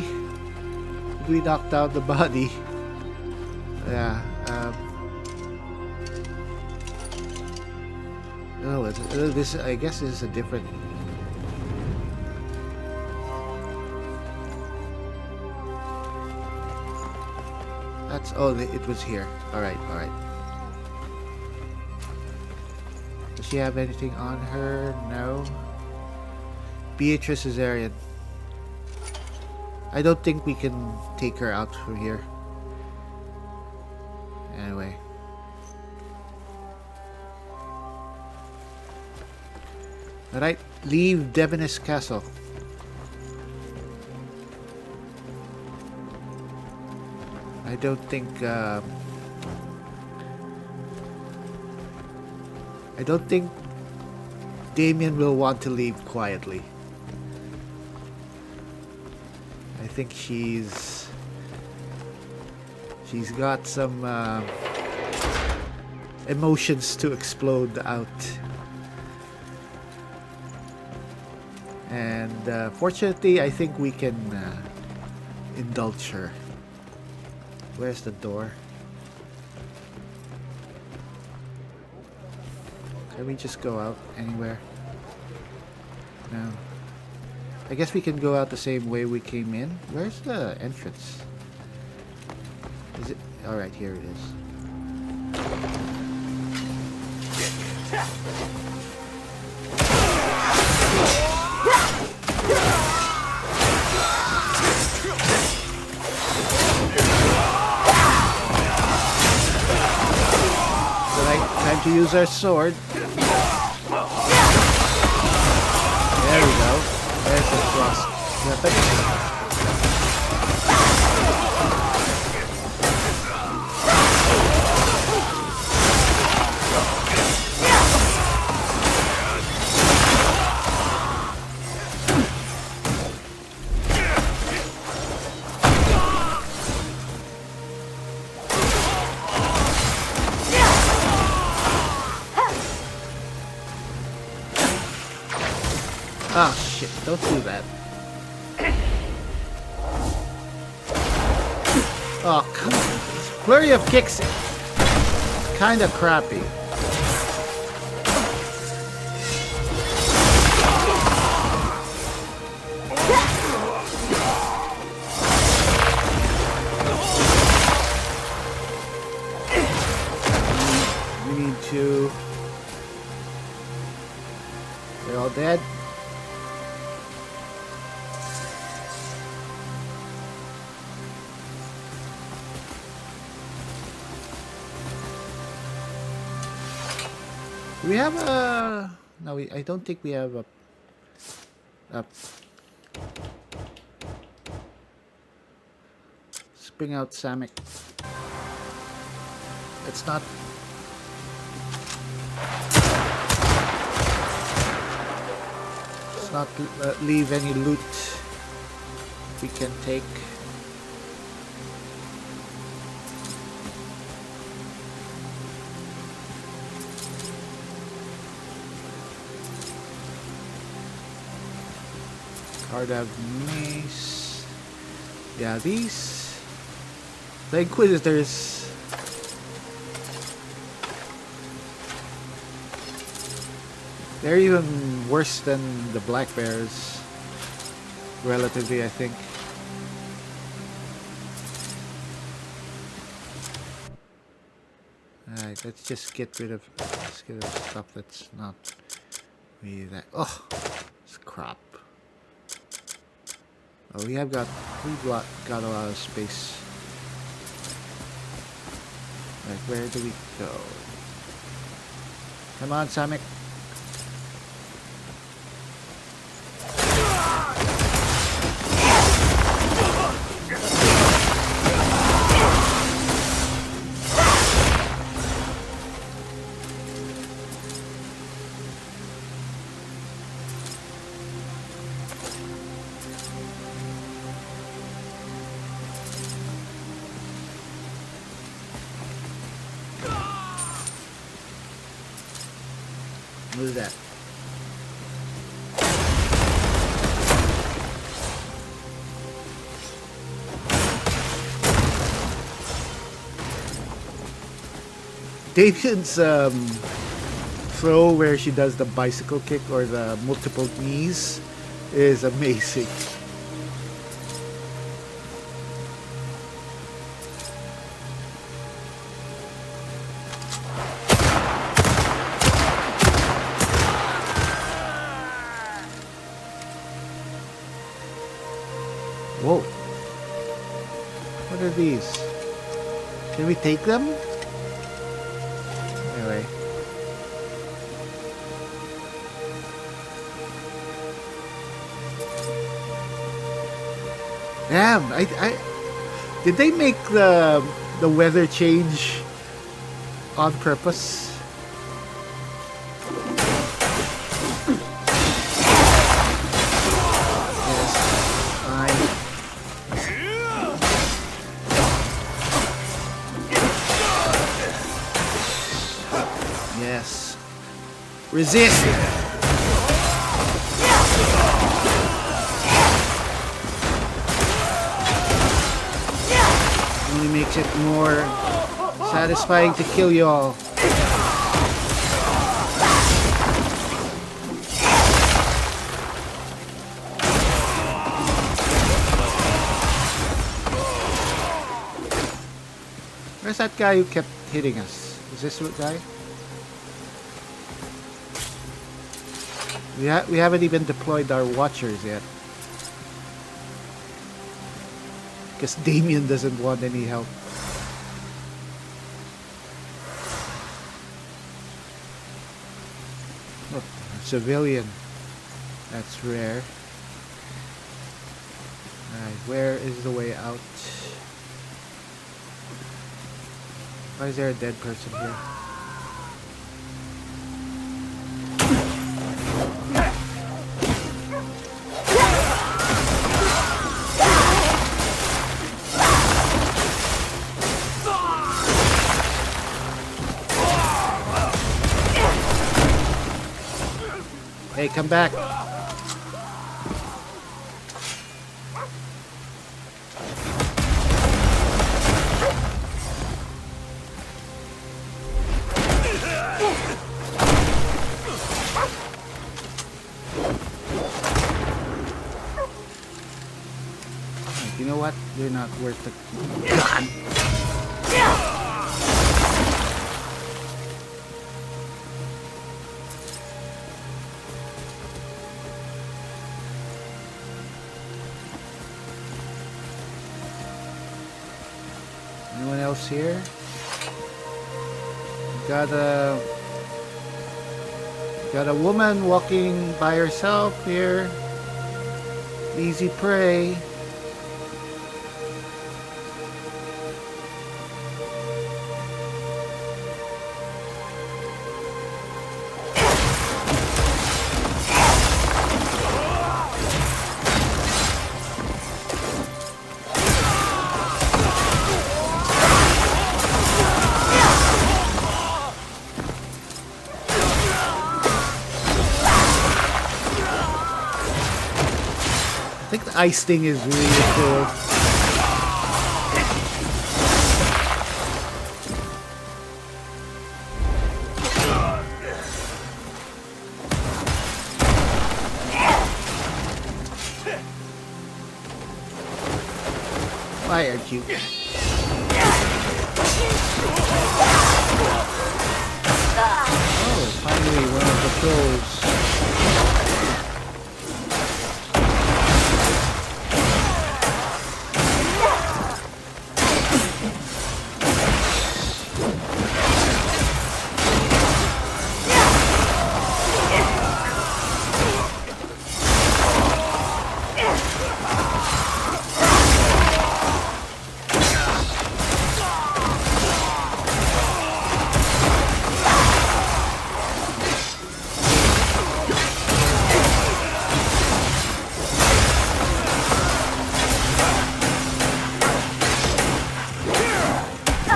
A: knock down the body? Yeah. Oh, this I guess is a different. That's it was here. All right. Does she have anything on her? No. Beatrice Caesarian. I don't think we can take her out from here. Anyway. Alright, leave Deminiss Castle. I don't think Damiane will want to leave quietly. I think she's got some emotions to explode out. And fortunately, I think we can indulge her. Where's the door? Can we just go out anywhere? No. I guess we can go out the same way we came in. Where's the entrance? Is it? Alright, here it is. Time to use our sword. There we go. There's the thrust weapon. Ah, shit, don't do that. Oh, come on. This flurry of kicks is kind of crappy. We need to... They're all dead. We have a... No, I don't think we have a... Spring out Samick. Let's not... Let's not leave any loot we can take. Card of mace. Yeah, these... The Inquisitors... They're even worse than the Black Bears. Relatively, I think. Alright, let's just get rid of... Let's get rid of stuff that's not really that... Oh! It's crap. Oh, we've got a lot of space. Like, where do we go? Come on, Samick. What is that? Damien's throw where she does the bicycle kick or the multiple knees is amazing. Whoa. What are these? Can we take them? Anyway. Damn, I did they make the weather change on purpose? Yes. Resist! Only makes it more satisfying to kill you all. Where's that guy who kept hitting us? Is this what guy? We haven't even deployed our watchers yet. Because Damiane doesn't want any help. Oh, a civilian. That's rare. Alright, where is the way out? Why is there a dead person here? Hey, come back. You know what? You're not worth the gun. Anyone else here? Got a woman walking by herself here. Easy prey. I think the ice thing is really cool. Why aren't you? Oh, finally one of the pros.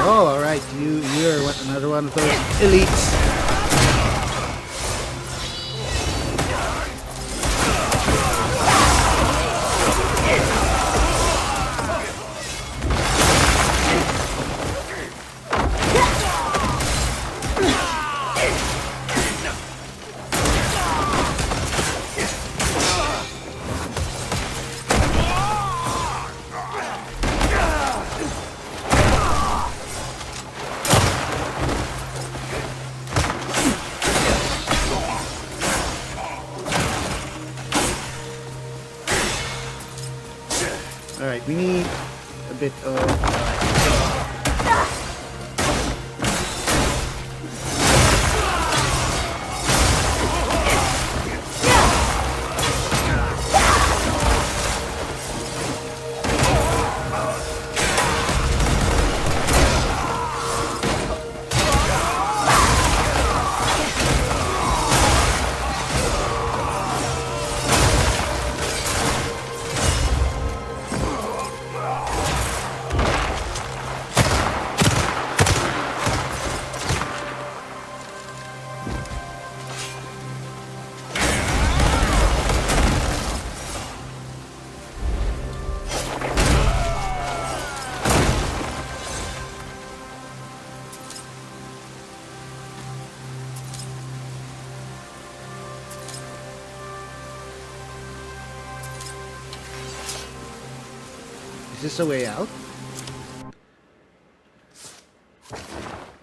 A: Oh, alright, you're another one of those elites. Alright, we need a bit of... Is this a way out?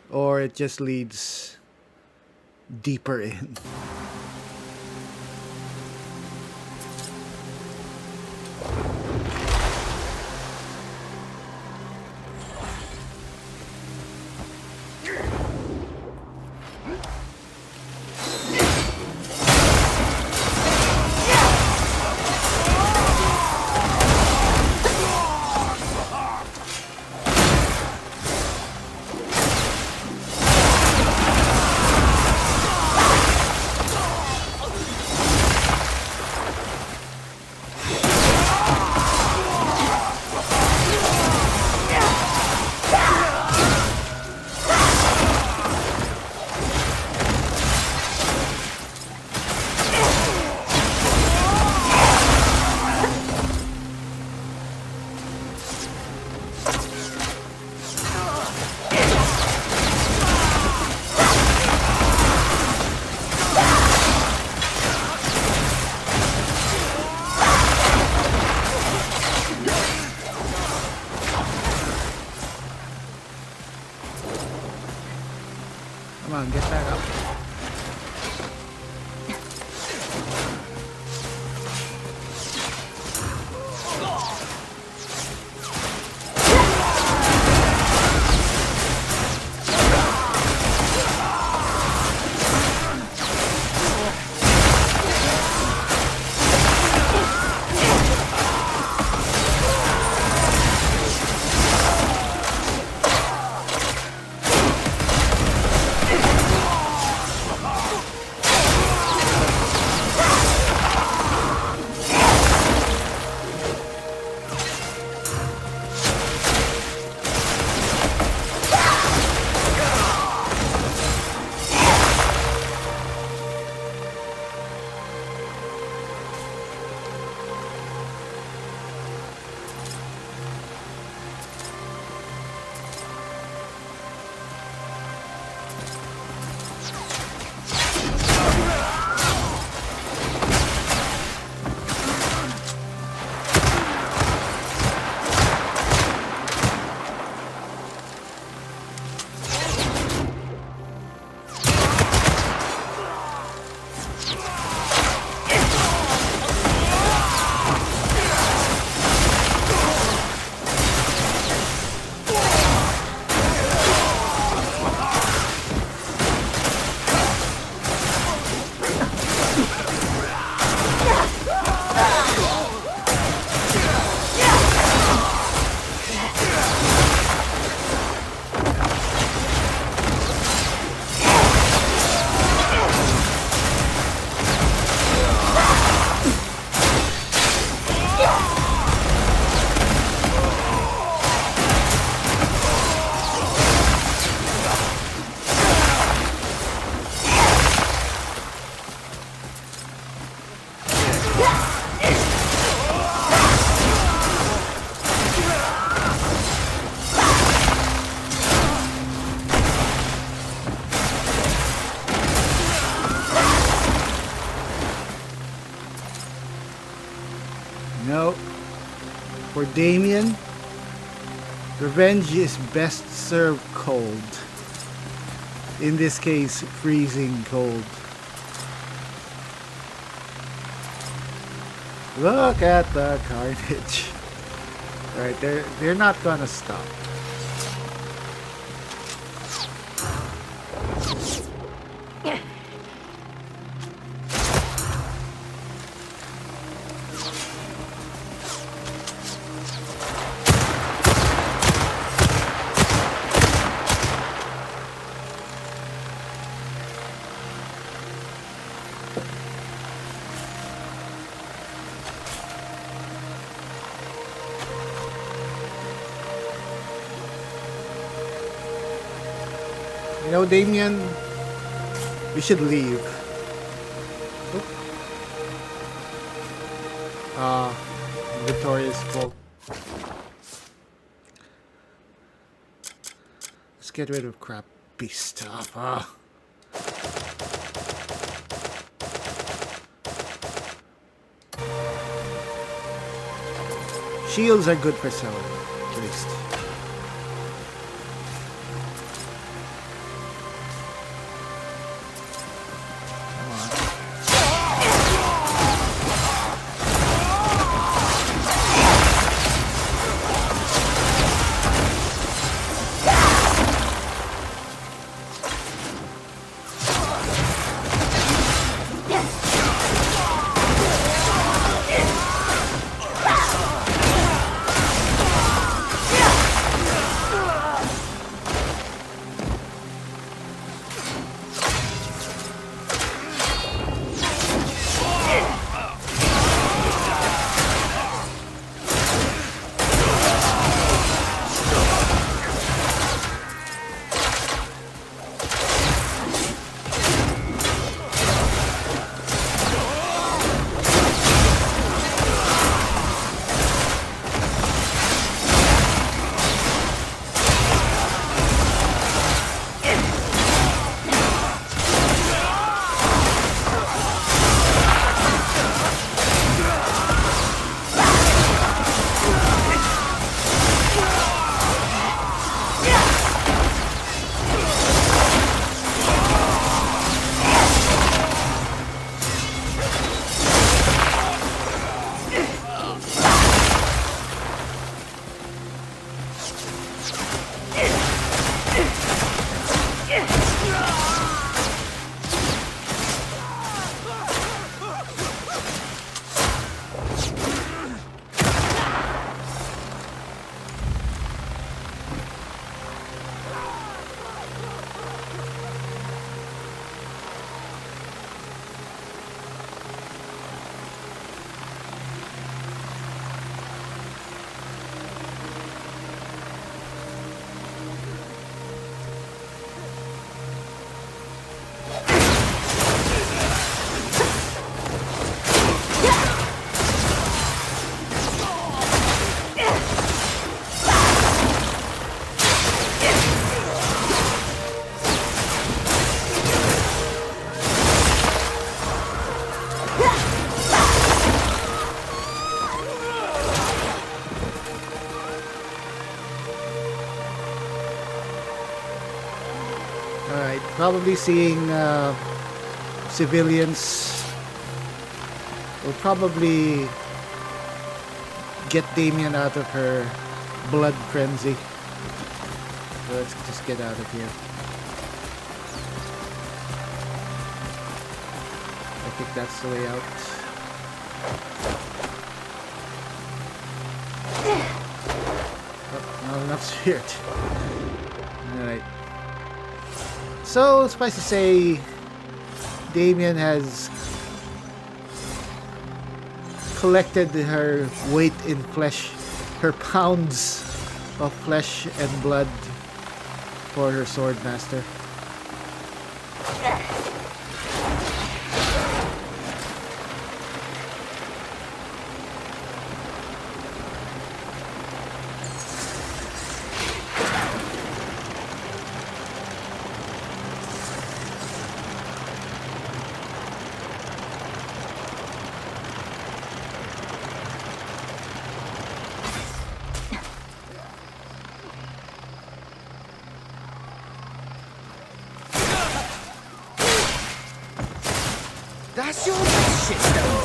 A: Or it just leads deeper in? Come on, get back up. No. For Damiane, revenge is best served cold. In this case, freezing cold. Look at the carnage. Right, they're not gonna stop. You know, Damiane, we should leave. Inventory is full. Let's get rid of crappy stuff. Shields are good for selling, at least. Probably seeing civilians will probably get Damiane out of her blood frenzy. So let's just get out of here. I think that's the way out. Oh, not enough spirit. Alright. So, suffice to say, Damiane has collected her weight in flesh, her pounds of flesh and blood for her sword master.
E: That's your shitstone.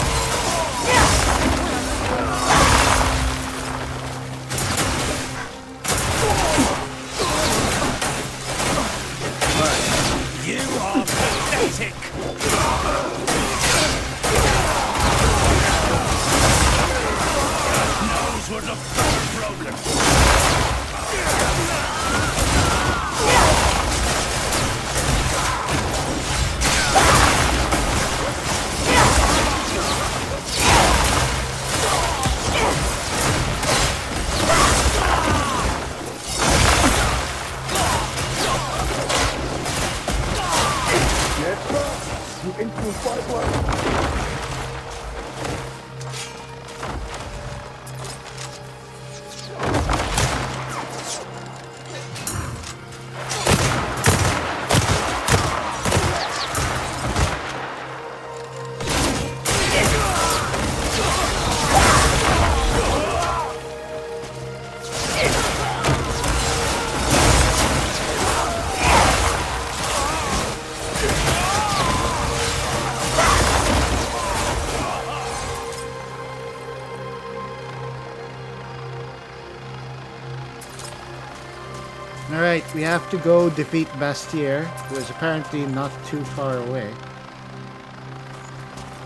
A: Alright, we have to go defeat Bastier, who is apparently not too far away.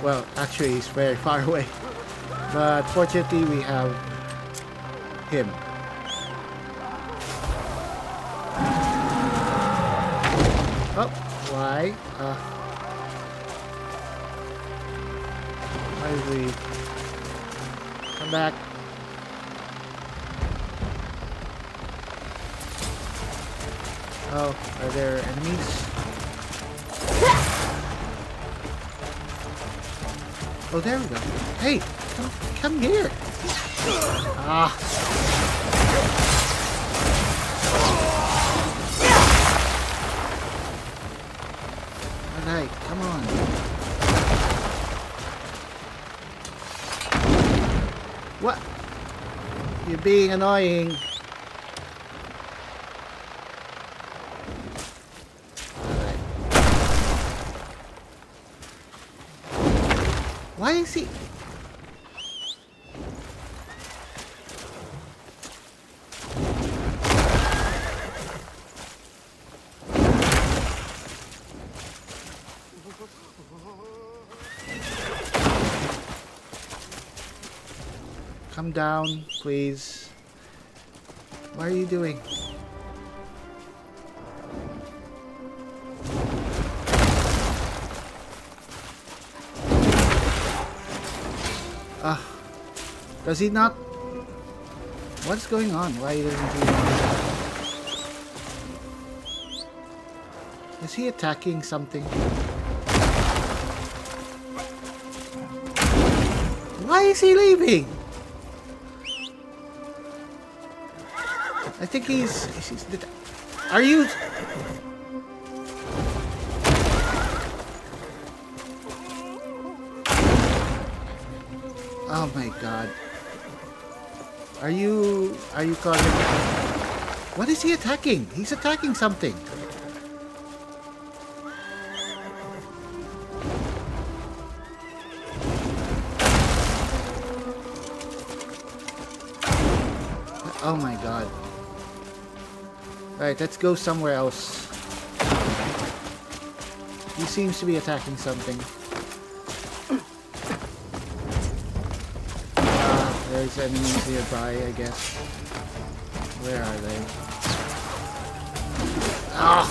A: Well, actually he's very far away. But fortunately we have him. Oh, why? Why did we come back? Oh, are there enemies? Oh, there we go. Hey, come here. Ah. Alright, come on. What? You're being annoying. Alright. Why is he... Come down, please. What are you doing? Does he not? What's going on? Why doesn't he? Is he attacking something? Why is he leaving? I think he's are you? Oh my god. Are you causing... What is he attacking? He's attacking something. Oh my god. Alright, let's go somewhere else. He seems to be attacking something. There's enemies nearby, I guess. Where are they? Ah!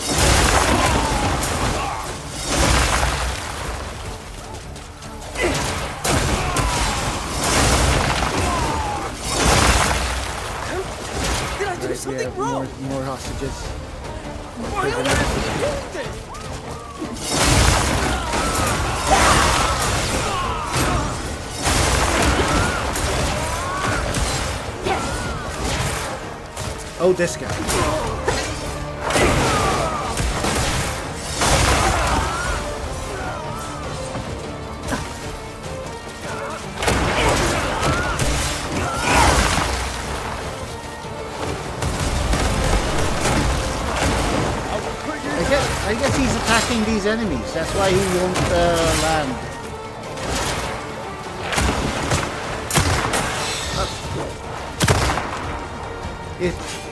E: Did I do something wrong?
A: More hostages.
E: Why on earth did you do this?
A: Oh, this guy. I guess he's attacking these enemies. That's why he won't land.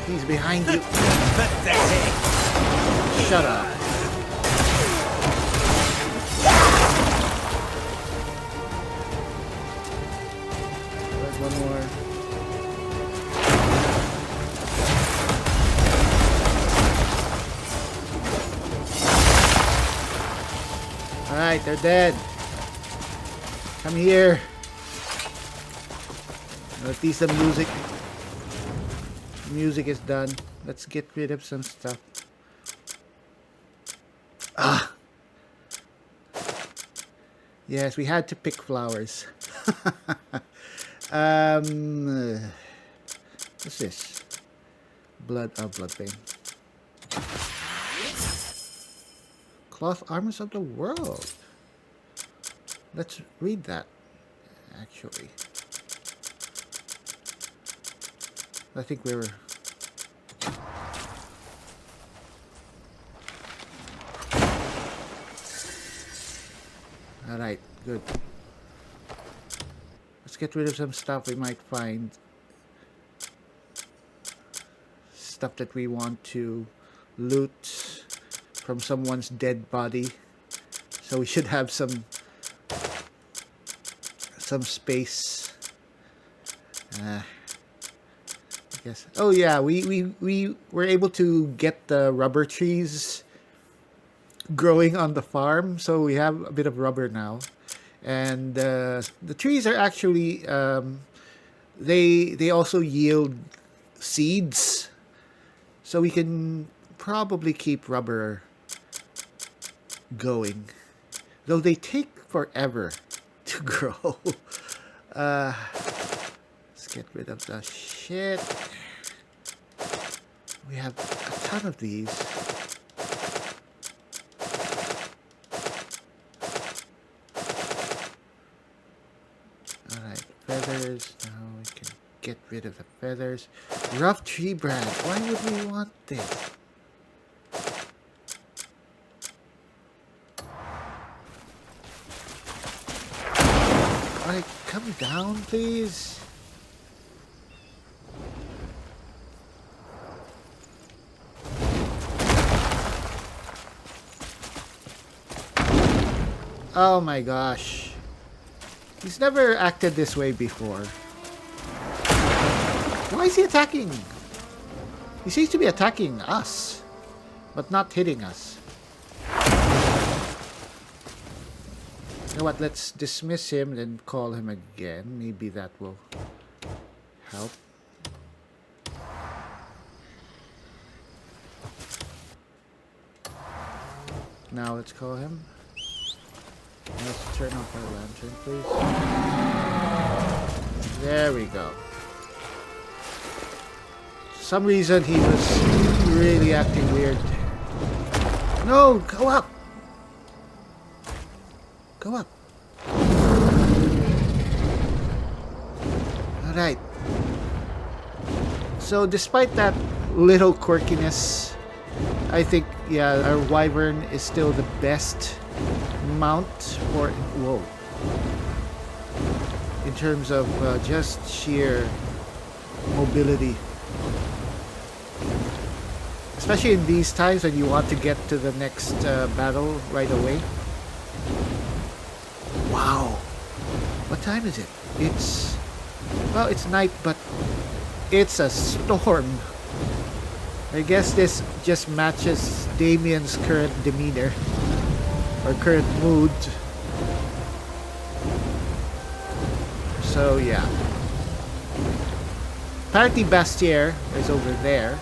A: He's behind you. Shut up. There's one more. Alright, they're dead. Come here. At least the music is done. Let's get rid of some stuff. Ah. Yes, we had to pick flowers. What's this? Blood vein. Cloth armors of the world. Let's read that. Actually, I think we were. Alright, good. Let's get rid of some stuff we might find. stuff that we want to loot from someone's dead body. So we should have some space. I guess. Oh yeah, we were able to get the rubber trees growing on the farm, so we have a bit of rubber now. And the trees are actually they also yield seeds, so we can probably keep rubber going, though they take forever to grow. Let's get rid of the shit. We have a ton of these. Alright, feathers. Now we can get rid of the feathers. Rough tree branch. Why would we want this? Alright, come down, please. Oh my gosh. He's never acted this way before. Why is he attacking? He seems to be attacking us, but not hitting us. You know what, let's dismiss him, then call him again. Maybe that will help. Now let's call him. Let's turn off our lantern, please. There we go. For some reason he was really acting weird. No, go up! Go up. Alright. So despite that little quirkiness, I think, yeah, our wyvern is still the best mount for, whoa, in terms of just sheer mobility, especially in these times when you want to get to the next battle right away. Wow, what time is it? It's, well, it's night, but it's a storm. I guess this just matches Damiane's current demeanor or current mood. So yeah. Apparently Bastier is over there.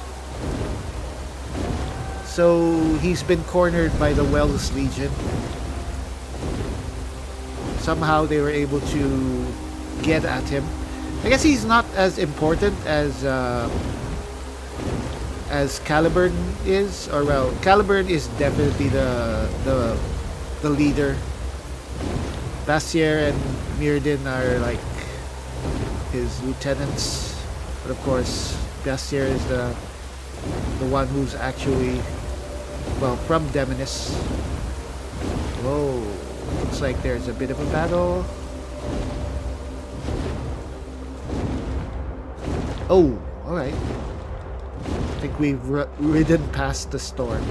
A: So he's been cornered by the Wells Legion. Somehow they were able to get at him. I guess he's not as important as Caliburn is, or well, Caliburn is definitely the leader. Bastier and Mirrodin are like his lieutenants, but of course Bastier is the one who's actually, well, from Deminiss. Whoa, looks like there's a bit of a battle. Oh, alright. I think we've ridden past the storm.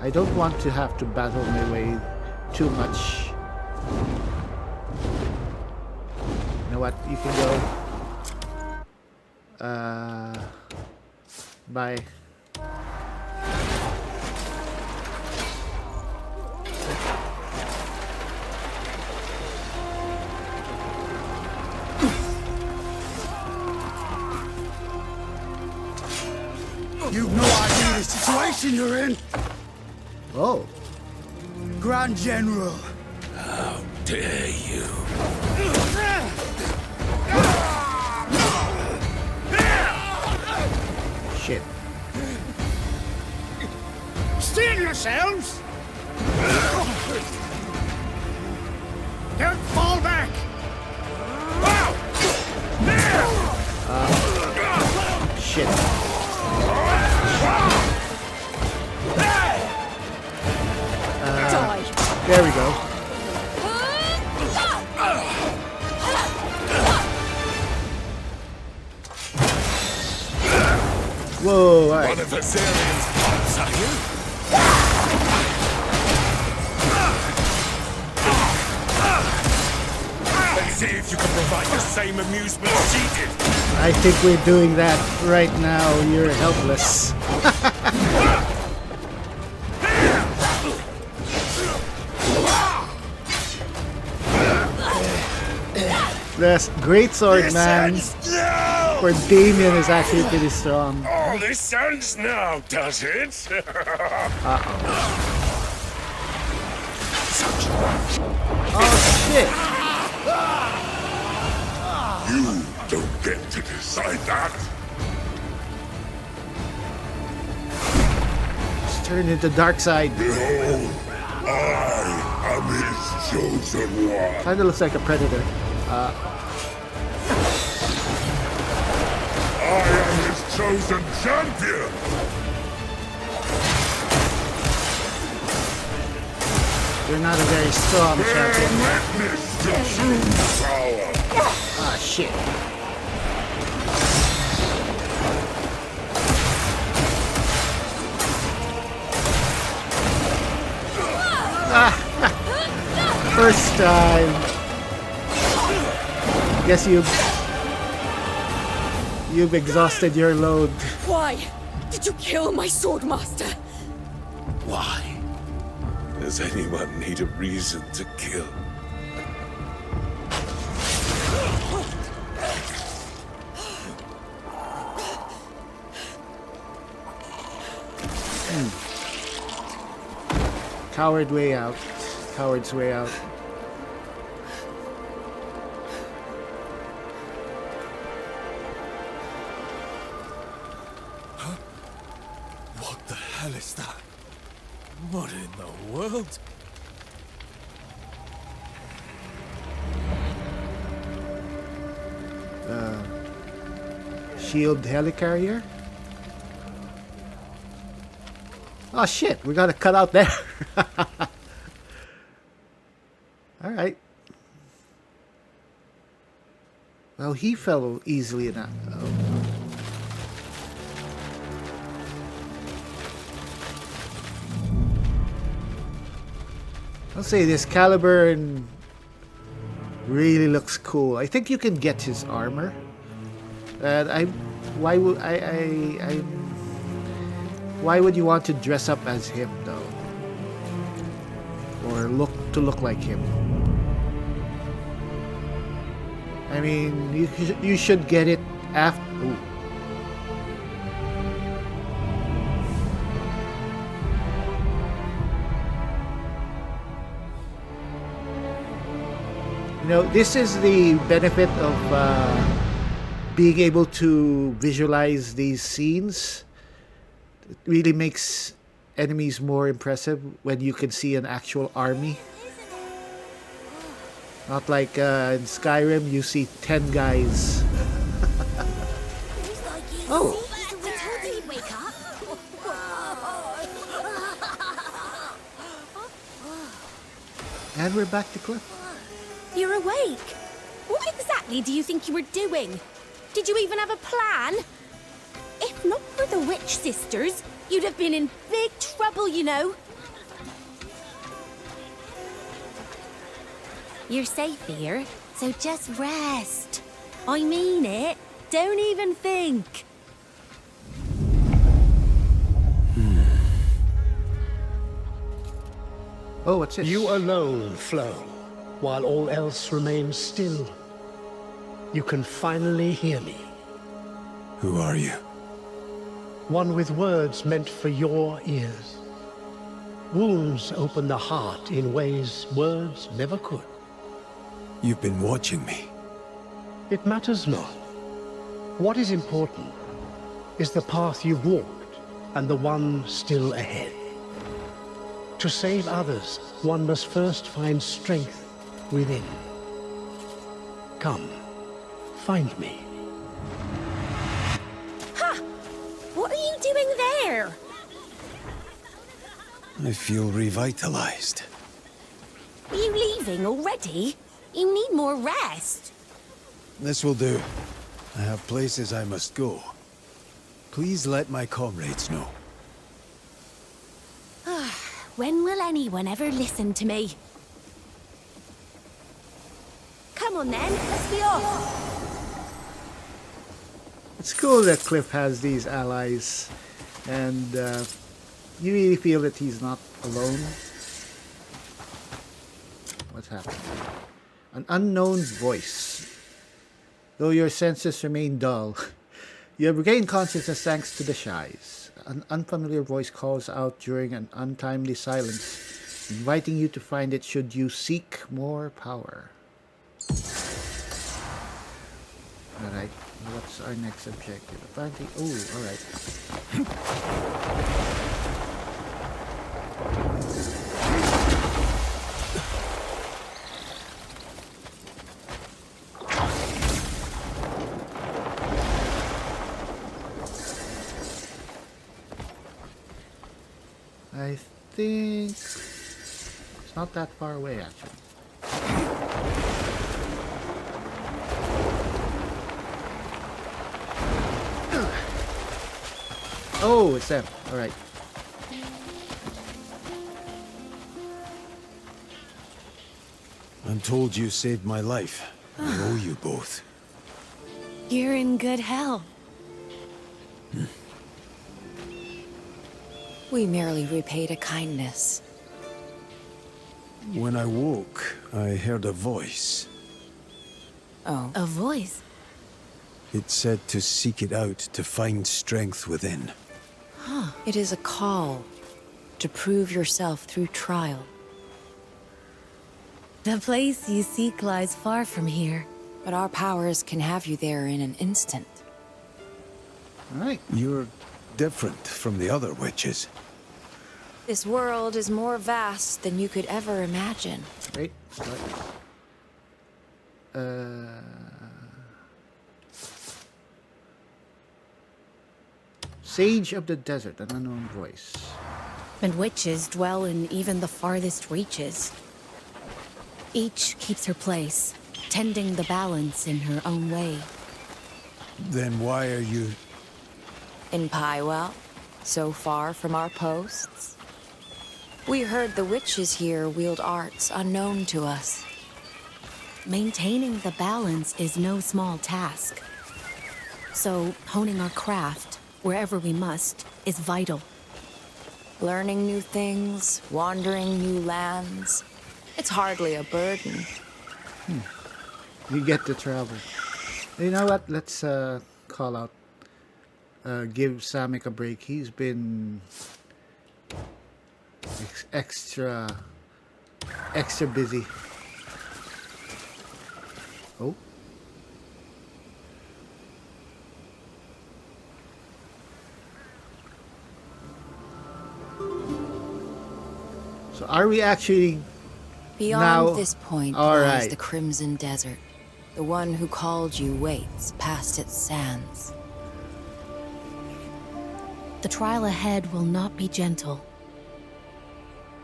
A: I don't want to have to battle my way too much. You know what? You can go. Bye.
B: You've no idea the situation you're in.
A: Oh.
B: Grand General.
H: How dare you?
A: Shit.
B: Steal yourselves! Don't fall back!
A: Shit.
G: Die.
A: There we go.
H: Viserian's pots, are you? Let's see if you can provide the same amusement she did.
A: I think we're doing that right now. You're helpless. The great sword man for Damiane is actually pretty strong.
H: Oh, this ends now, does it?
A: Oh shit!
H: You don't get to decide that.
A: It's turned into dark side.
H: Behold, I am his chosen one.
A: Kinda looks like a predator.
H: I am his chosen champion.
A: You're not a very strong
H: Bear
A: champion.
H: witness to true power.
A: Ah shit. First time. Guess you've exhausted your load.
G: Why did you kill my swordmaster?
H: Why? Does anyone need a reason to kill?
A: Coward way out. Coward's way out.
B: What the hell is that? What in the world?
A: Shield helicarrier? Oh shit, we gotta cut out there. Alright. Well, he fell easily enough. Oh. I'll say this caliber really looks cool. I think you can get his armor. Why would you want to dress up as him though? Or look like him? I mean, you should get it after. Ooh. You know, this is the benefit of being able to visualize these scenes. It really makes enemies more impressive when you can see an actual army. Not like in Skyrim, you see 10 guys. Oh! And we're back to Kliff.
I: You're awake. What exactly do you think you were doing? Did you even have a plan? If not for the witch sisters, you'd have been in big trouble, you know. You're safe here, so just rest. I mean it. Don't even think.
A: Oh, what's this?
F: You alone flow, while all else remains still. You can finally hear me.
B: Who are you?
F: One with words meant for your ears. Wounds open the heart in ways words never could.
B: You've been watching me.
F: It matters not. What is important is the path you've walked and the one still ahead. To save others, one must first find strength within. Come, find me.
I: Ha! What are you doing there?
B: I feel revitalized.
I: Are you leaving already? You need more rest.
B: This will do. I have places I must go. Please let my comrades know.
I: When will anyone ever listen to me? Come on then, let's be off.
A: It's cool that Kliff has these allies, and you really feel that he's not alone. What's happening? An unknown voice. Though your senses remain dull, you have regained consciousness thanks to the shies. An unfamiliar voice calls out during an untimely silence, inviting you to find it should you seek more power. Alright, what's our next objective? Apparently, oh, alright. I think it's not that far away, actually. Oh, it's them. All right.
B: I'm told you saved my life. I owe you both.
I: You're in good health.
G: We merely repaid a kindness.
B: When I woke, I heard a voice.
G: Oh.
I: A voice?
B: It said to seek it out, to find strength within.
G: Huh. It is a call to prove yourself through trial.
I: The place you seek lies far from here.
G: But our powers can have you there in an instant.
A: All right.
B: You're different from the other witches.
G: This world is more vast than you could ever imagine.
A: Wait. What? Sage of the Desert, an unknown voice.
I: And witches dwell in even the farthest reaches. Each keeps her place, tending the balance in her own way.
B: Then why are you...
G: In Pywel, so far from our posts? We heard the witches here wield arts unknown to us.
I: Maintaining the balance is no small task. So, honing our craft, wherever we must, is vital.
G: Learning new things, wandering new lands. It's hardly a burden.
A: You get to travel. You know what? Let's call out. Give Samik a break. He's been extra busy. Oh. So are we actually
G: Beyond
A: now...
G: this point
A: All
G: lies
A: right.
G: the Crimson Desert. The one who called you waits past its sands.
I: The trial ahead will not be gentle.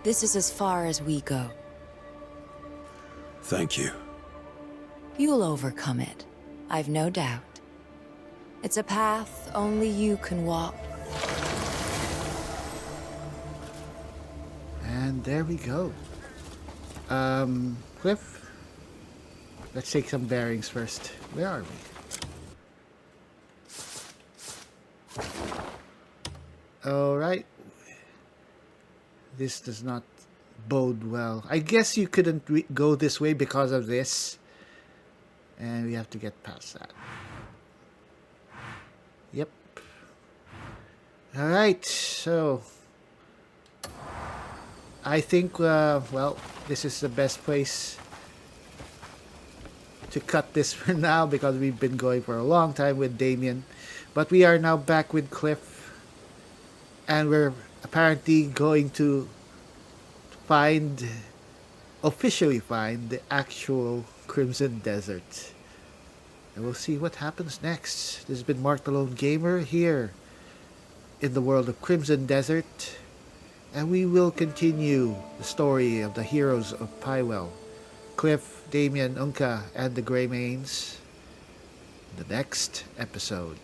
G: This is as far as we go.
B: Thank you.
G: You'll overcome it, I've no doubt. It's a path only you can walk.
A: And there we go. Kliff, let's take some bearings first. Where are we? Alright. This does not bode well. I guess you couldn't go this way because of this. And we have to get past that. Yep. Alright, so... I think, well, this is the best place to cut this for now because we've been going for a long time with Damiane. But we are now back with Kliff. And we're apparently going to officially find the actual Crimson Desert. And we'll see what happens next. This has been Mark the Lone Gamer here in the world of Crimson Desert. And we will continue the story of the heroes of Pywel, Kliff, Damiane, Unka, and the Greymanes in the next episode.